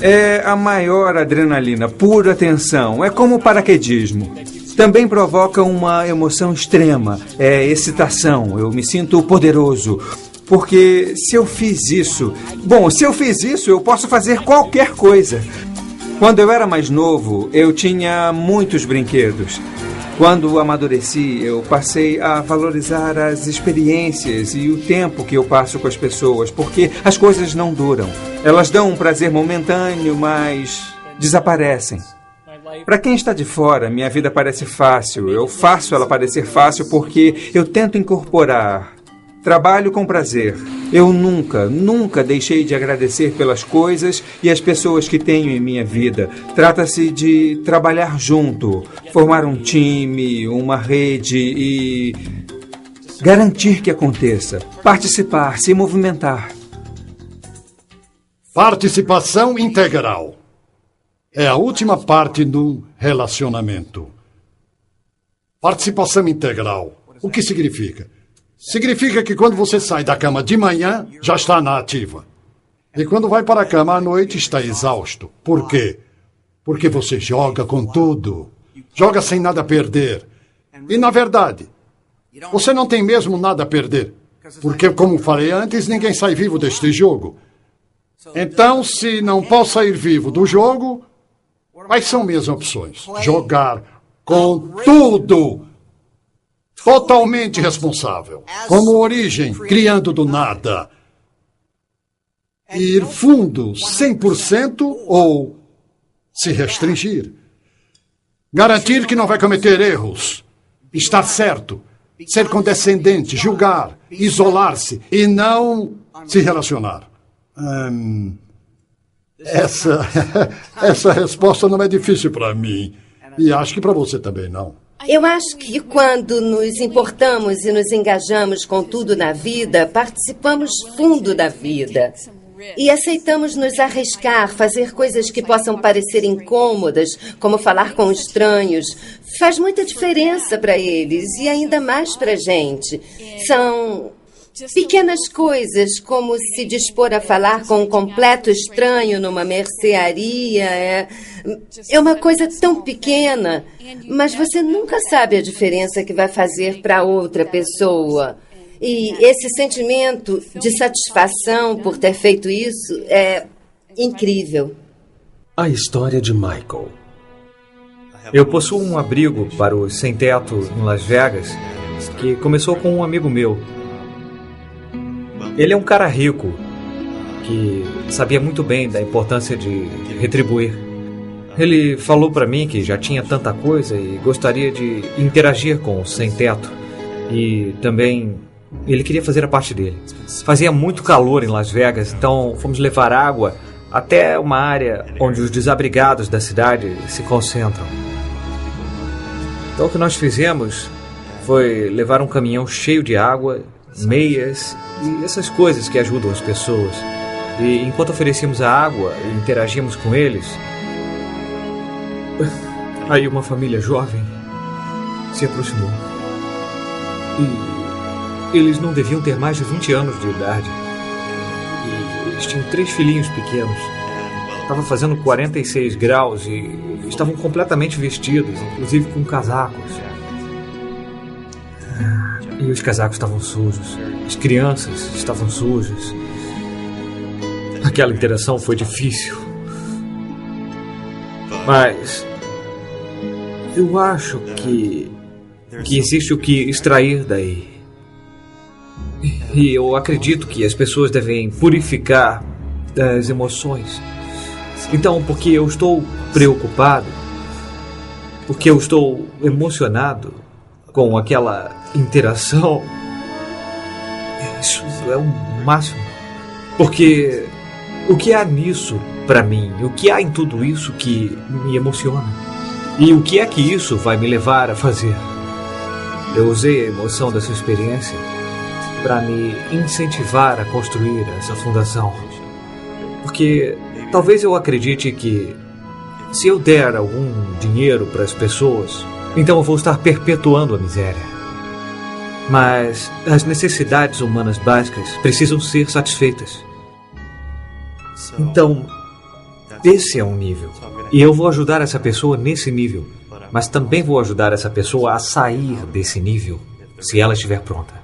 É a maior adrenalina, pura tensão, é como o paraquedismo. Também provoca uma emoção extrema, é excitação, eu me sinto poderoso. Porque se eu fiz isso, eu posso fazer qualquer coisa. Quando eu era mais novo, eu tinha muitos brinquedos. Quando amadureci, eu passei a valorizar as experiências e o tempo que eu passo com as pessoas, porque as coisas não duram. Elas dão um prazer momentâneo, mas desaparecem. Para quem está de fora, minha vida parece fácil. Eu faço ela parecer fácil porque eu tento incorporar Trabalho com prazer. Eu nunca deixei de agradecer pelas coisas e as pessoas que tenho em minha vida. Trata-se de trabalhar junto, formar um time, uma rede e garantir que aconteça. Participar, se movimentar. Participação integral. É a última parte do relacionamento. Participação integral. O que significa? Significa que quando você sai da cama de manhã, já está na ativa. E quando vai para a cama à noite, está exausto. Por quê? Porque você joga com tudo. Joga sem nada a perder. E, na verdade, você não tem mesmo nada a perder. Porque, como falei antes, ninguém sai vivo deste jogo. Então, se não posso sair vivo do jogo, quais são minhas opções? Jogar com tudo. Totalmente responsável. Como origem, criando do nada. Ir fundo 100% ou se restringir. Garantir que não vai cometer erros. Estar certo. Ser condescendente, julgar, isolar-se e não se relacionar. Essa resposta não é difícil para mim. E acho que para você também não. Eu acho que quando nos importamos e nos engajamos com tudo na vida, participamos fundo da vida. E aceitamos nos arriscar, fazer coisas que possam parecer incômodas, como falar com estranhos. Faz muita diferença para eles e ainda mais para a gente. São pequenas coisas, como se dispor a falar com um completo estranho numa mercearia. É uma coisa tão pequena, mas você nunca sabe a diferença que vai fazer para outra pessoa. E esse sentimento de satisfação por ter feito isso é incrível. A história de Michael. Eu possuo um abrigo para os sem-teto em Las Vegas, que começou com um amigo meu. Ele é um cara rico, que sabia muito bem da importância de retribuir. Ele falou para mim que já tinha tanta coisa e gostaria de interagir com o sem-teto. E também ele queria fazer a parte dele. Fazia muito calor em Las Vegas, então fomos levar água até uma área onde os desabrigados da cidade se concentram. Então o que nós fizemos foi levar um caminhão cheio de água, meias e essas coisas que ajudam as pessoas. E enquanto oferecíamos a água e interagíamos com eles, aí uma família jovem se aproximou. E eles não deviam ter mais de 20 anos de idade. E eles tinham 3 filhinhos pequenos. Estava fazendo 46 graus e estavam completamente vestidos, inclusive com casacos. E os casacos estavam sujos. As crianças estavam sujas. Aquela interação foi difícil. Mas eu acho que existe o que extrair daí. E eu acredito que as pessoas devem purificar das emoções. Então, porque eu estou preocupado, porque eu estou emocionado com aquela interação, isso é o máximo. Porque o que há nisso para mim, o que há em tudo isso que me emociona? E o que é que isso vai me levar a fazer? Eu usei a emoção dessa experiência para me incentivar a construir essa fundação. Porque talvez eu acredite que se eu der algum dinheiro para as pessoas, então eu vou estar perpetuando a miséria. Mas as necessidades humanas básicas precisam ser satisfeitas. Então, esse é um nível. E eu vou ajudar essa pessoa nesse nível. Mas também vou ajudar essa pessoa a sair desse nível, se ela estiver pronta.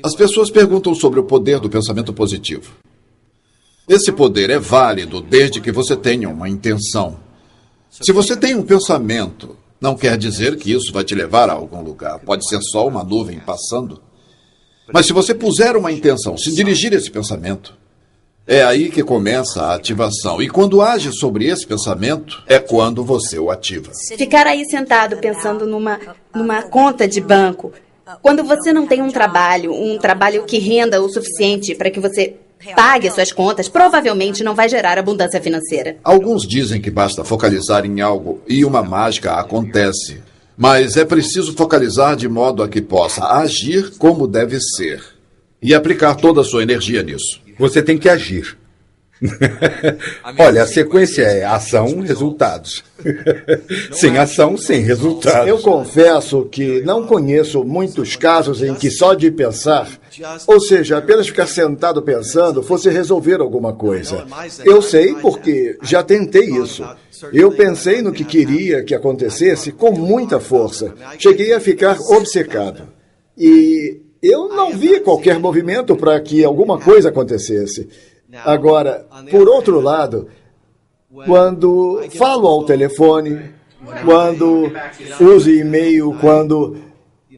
As pessoas perguntam sobre o poder do pensamento positivo. Esse poder é válido desde que você tenha uma intenção. Se você tem um pensamento, não quer dizer que isso vai te levar a algum lugar. Pode ser só uma nuvem passando. Mas se você puser uma intenção, se dirigir esse pensamento, É aí que começa a ativação. E quando age sobre esse pensamento, é quando você o ativa. Ficar aí sentado pensando numa conta de banco, quando você não tem um trabalho que renda o suficiente para que você pague as suas contas, provavelmente não vai gerar abundância financeira. Alguns dizem que basta focalizar em algo e uma mágica acontece. Mas é preciso focalizar de modo a que possa agir como deve ser. E aplicar toda a sua energia nisso. Você tem que agir. Olha, a sequência é ação, resultados. Sem ação, sem resultados. Eu confesso que não conheço muitos casos em que só de pensar, ou seja, apenas ficar sentado pensando, fosse resolver alguma coisa. Eu sei porque já tentei isso. Eu pensei no que queria que acontecesse com muita força. Cheguei a ficar obcecado. E eu não vi qualquer movimento para que alguma coisa acontecesse. Agora, por outro lado, quando falo ao telefone, quando uso e-mail, quando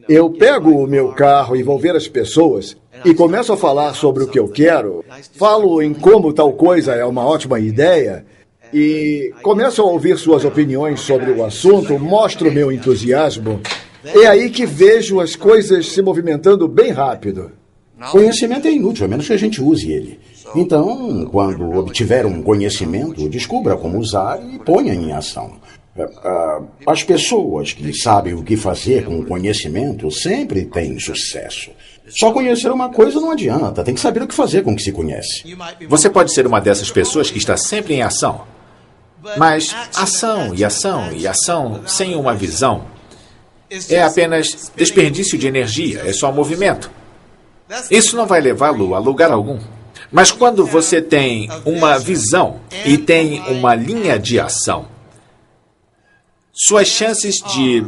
eu pego o meu carro e vou ver as pessoas e começo a falar sobre o que eu quero, falo em como tal coisa é uma ótima ideia e começo a ouvir suas opiniões sobre o assunto, mostro meu entusiasmo, é aí que vejo as coisas se movimentando bem rápido. Conhecimento é inútil, a menos que a gente use ele. Então, quando obtiver um conhecimento, descubra como usar e ponha em ação. As pessoas que sabem o que fazer com o conhecimento sempre têm sucesso. Só conhecer uma coisa não adianta, tem que saber o que fazer com o que se conhece. Você pode ser uma dessas pessoas que está sempre em ação. Mas ação e ação e ação sem uma visão é apenas desperdício de energia, é só movimento. Isso não vai levá-lo a lugar algum. Mas quando você tem uma visão e tem uma linha de ação, suas chances de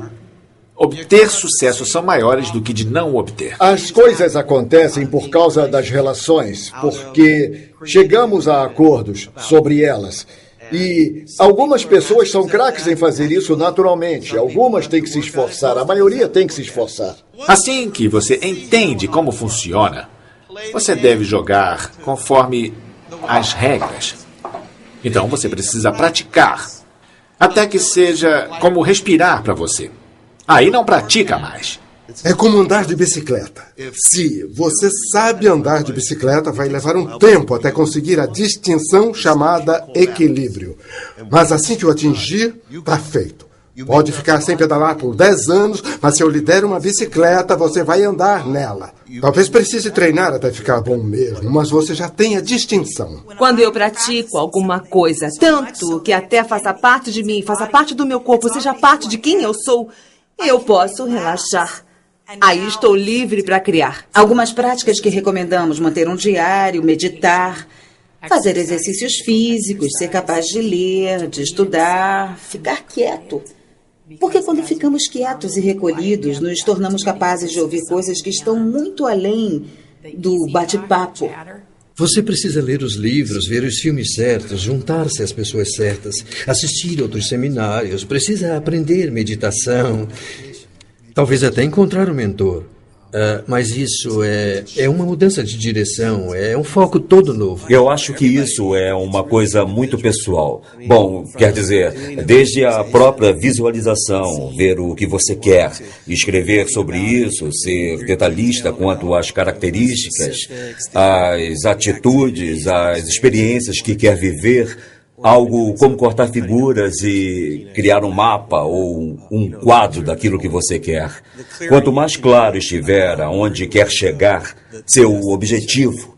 obter sucesso são maiores do que de não obter. As coisas acontecem por causa das relações, porque chegamos a acordos sobre elas. E algumas pessoas são craques em fazer isso naturalmente. Algumas têm que se esforçar, a maioria tem que se esforçar. Assim que você entende como funciona, você deve jogar conforme as regras. Então você precisa praticar, até que seja como respirar para você. Aí não pratica mais. É como andar de bicicleta. Se você sabe andar de bicicleta, vai levar um tempo até conseguir a distinção chamada equilíbrio. Mas assim que o atingir, está feito. Pode ficar sem pedalar por 10 anos, mas se eu lhe der uma bicicleta, você vai andar nela. Talvez precise treinar até ficar bom mesmo, mas você já tem a distinção. Quando eu pratico alguma coisa, tanto que até faça parte de mim, faça parte do meu corpo, seja parte de quem eu sou, eu posso relaxar. Aí estou livre para criar. Algumas práticas que recomendamos: manter um diário, meditar, fazer exercícios físicos, ser capaz de ler, de estudar, ficar quieto. Porque quando ficamos quietos e recolhidos, nos tornamos capazes de ouvir coisas que estão muito além do bate-papo. Você precisa ler os livros, ver os filmes certos, juntar-se às pessoas certas, assistir outros seminários, precisa aprender meditação, talvez até encontrar um mentor. Mas isso é uma mudança de direção, é um foco todo novo. Eu acho que isso é uma coisa muito pessoal. Bom, quer dizer, desde a própria visualização, ver o que você quer, escrever sobre isso, ser detalhista quanto às características, às atitudes, às experiências que quer viver. Algo como cortar figuras e criar um mapa ou um quadro daquilo que você quer. Quanto mais claro estiver aonde quer chegar, seu objetivo,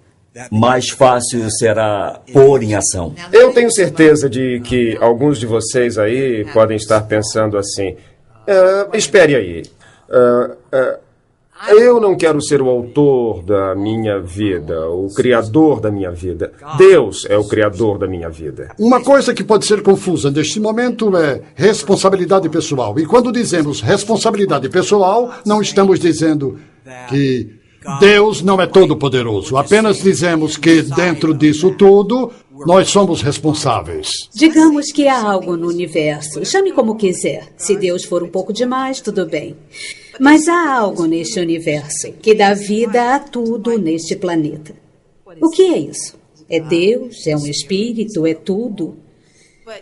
mais fácil será pôr em ação. Eu tenho certeza de que alguns de vocês aí podem estar pensando assim: espere aí. Eu não quero ser o autor da minha vida, o criador da minha vida. Deus é o criador da minha vida. Uma coisa que pode ser confusa neste momento é responsabilidade pessoal. E quando dizemos responsabilidade pessoal, não estamos dizendo que Deus não é todo-poderoso. Apenas dizemos que dentro disso tudo, nós somos responsáveis. Digamos que há algo no universo. Chame como quiser. Se Deus for um pouco demais, tudo bem. Mas há algo neste universo que dá vida a tudo neste planeta. O que é isso? É Deus, é um espírito, é tudo.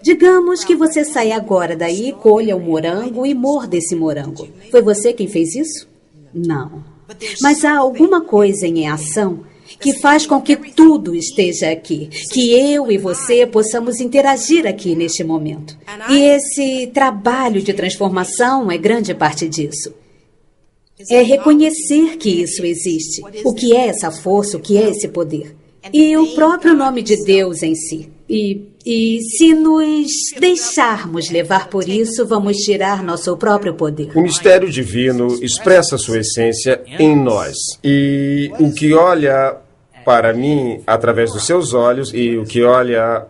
Digamos que você sai agora daí, colha um morango e morda esse morango. Foi você quem fez isso? Não. Mas há alguma coisa em ação que faz com que tudo esteja aqui, que eu e você possamos interagir aqui neste momento. E esse trabalho de transformação é grande parte disso. É reconhecer que isso existe, o que é essa força, o que é esse poder. E o próprio nome de Deus em si. E se nos deixarmos levar por isso, vamos tirar nosso próprio poder. O mistério divino expressa sua essência em nós. E o que olha para mim através dos seus olhos e o que olha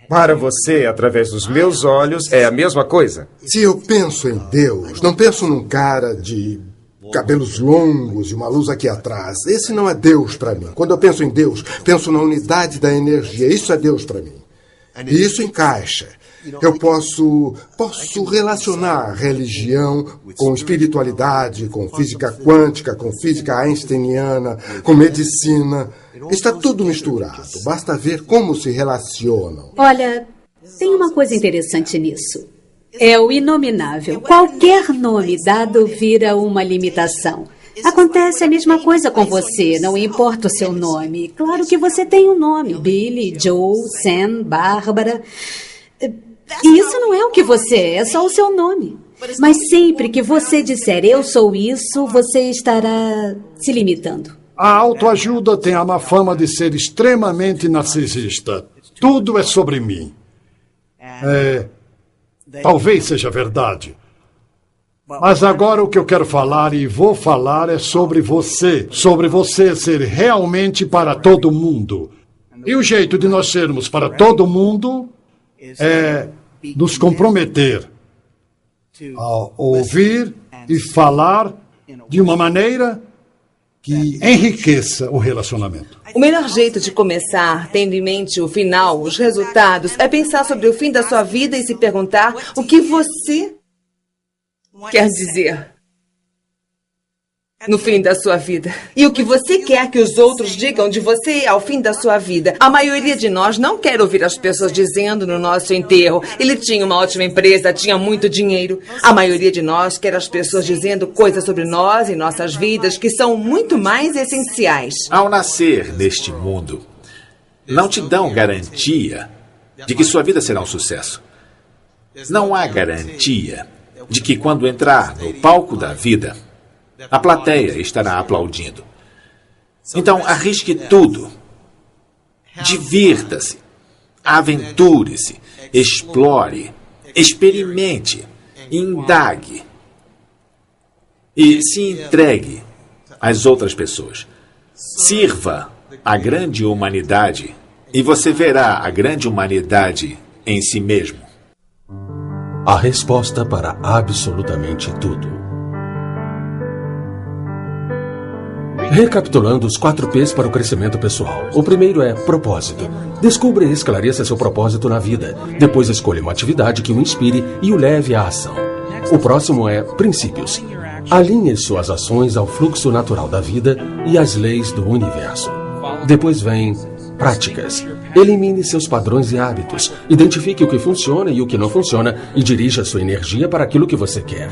para você através dos meus olhos é a mesma coisa. Se eu penso em Deus, não penso num cara de cabelos longos e uma luz aqui atrás. Esse não é Deus para mim. Quando eu penso em Deus, penso na unidade da energia. Isso é Deus para mim. E isso encaixa. Eu posso relacionar religião com espiritualidade, com física quântica, com física einsteiniana, com medicina. Está tudo misturado. Basta ver como se relacionam. Olha, tem uma coisa interessante nisso. É o inominável. Qualquer nome dado vira uma limitação. Acontece a mesma coisa com você, não importa o seu nome. Claro que você tem um nome. Billy, Joe, Sam, Bárbara. E isso não é o que você é só o seu nome. Mas sempre que você disser eu sou isso, você estará se limitando. A autoajuda tem a má fama de ser extremamente narcisista. Tudo é sobre mim. Talvez seja verdade. Mas agora o que eu quero falar e vou falar é sobre você. Sobre você ser realmente para todo mundo. E o jeito de nós sermos para todo mundo é nos comprometer a ouvir e falar de uma maneira que enriqueça o relacionamento. O melhor jeito de começar, tendo em mente o final, os resultados, é pensar sobre o fim da sua vida e se perguntar o que você quer dizer no fim da sua vida. E o que você quer que os outros digam de você ao fim da sua vida. A maioria de nós não quer ouvir as pessoas dizendo no nosso enterro: ele tinha uma ótima empresa, tinha muito dinheiro. A maioria de nós quer as pessoas dizendo coisas sobre nós e nossas vidas que são muito mais essenciais. Ao nascer neste mundo, não te dão garantia de que sua vida será um sucesso. Não há garantia de que quando entrar no palco da vida, a plateia estará aplaudindo. Então, arrisque tudo. Divirta-se. Aventure-se. Explore. Experimente. Indague. E se entregue às outras pessoas. Sirva a grande humanidade e você verá a grande humanidade em si mesmo. A resposta para absolutamente tudo. Recapitulando os 4 P's para o crescimento pessoal. O primeiro é propósito. Descubra e esclareça seu propósito na vida. Depois escolha uma atividade que o inspire e o leve à ação. O próximo é princípios. Alinhe suas ações ao fluxo natural da vida e às leis do universo. Depois vem práticas. Elimine seus padrões e hábitos. Identifique o que funciona e o que não funciona e dirija sua energia para aquilo que você quer.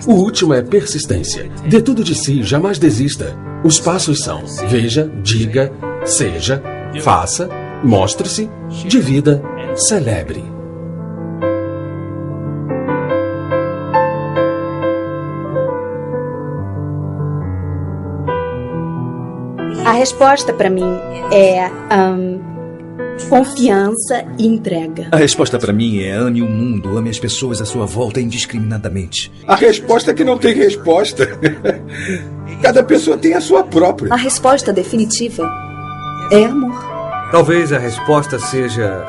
O último é persistência. Dê tudo de si, jamais desista. Os passos são: veja, diga, seja, faça, mostre-se, divida, celebre. A resposta para mim é confiança e entrega. A resposta para mim é: ame o mundo, ame as pessoas à sua volta indiscriminadamente. A resposta é que não tem resposta. Cada pessoa tem a sua própria. A resposta definitiva é amor. Talvez a resposta seja...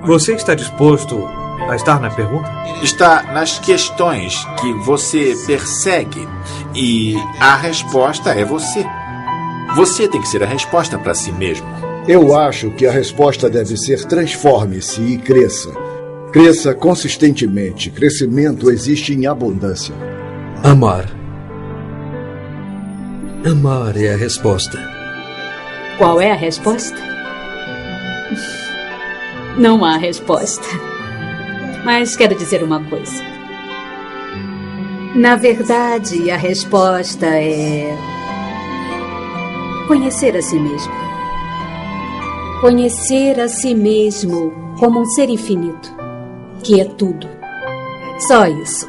Você está disposto a estar na pergunta? Está nas questões que você persegue e a resposta é você. Você tem que ser a resposta para si mesmo. Eu acho que a resposta deve ser: transforme-se e cresça. Cresça consistentemente. Crescimento existe em abundância. Amar. Amar é a resposta. Qual é a resposta? Não há resposta. Mas quero dizer uma coisa. Na verdade, a resposta é conhecer a si mesmo. Conhecer a si mesmo como um ser infinito, que é tudo. Só isso.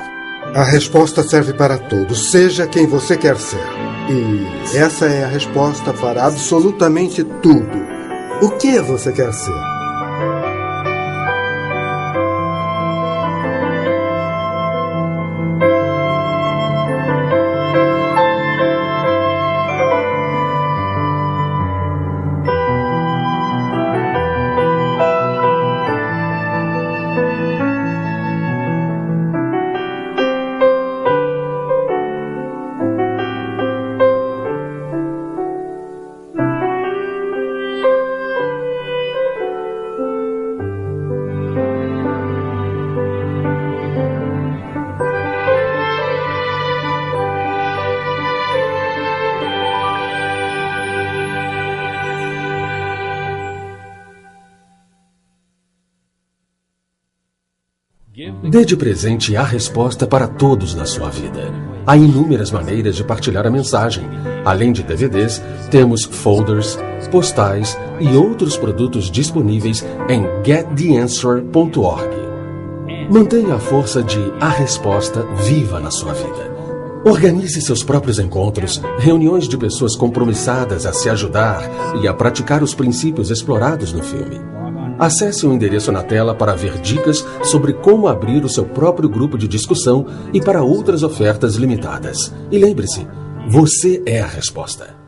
A resposta serve para todos, seja quem você quer ser. E essa é a resposta para absolutamente tudo. O que você quer ser? Dê de presente a resposta para todos na sua vida. Há inúmeras maneiras de partilhar a mensagem. Além de DVDs, temos folders, postais e outros produtos disponíveis em gettheanswer.org. Mantenha a força de A Resposta viva na sua vida. Organize seus próprios encontros, reuniões de pessoas compromissadas a se ajudar e a praticar os princípios explorados no filme. Acesse o endereço na tela para ver dicas sobre como abrir o seu próprio grupo de discussão e para outras ofertas limitadas. E lembre-se, você é a resposta.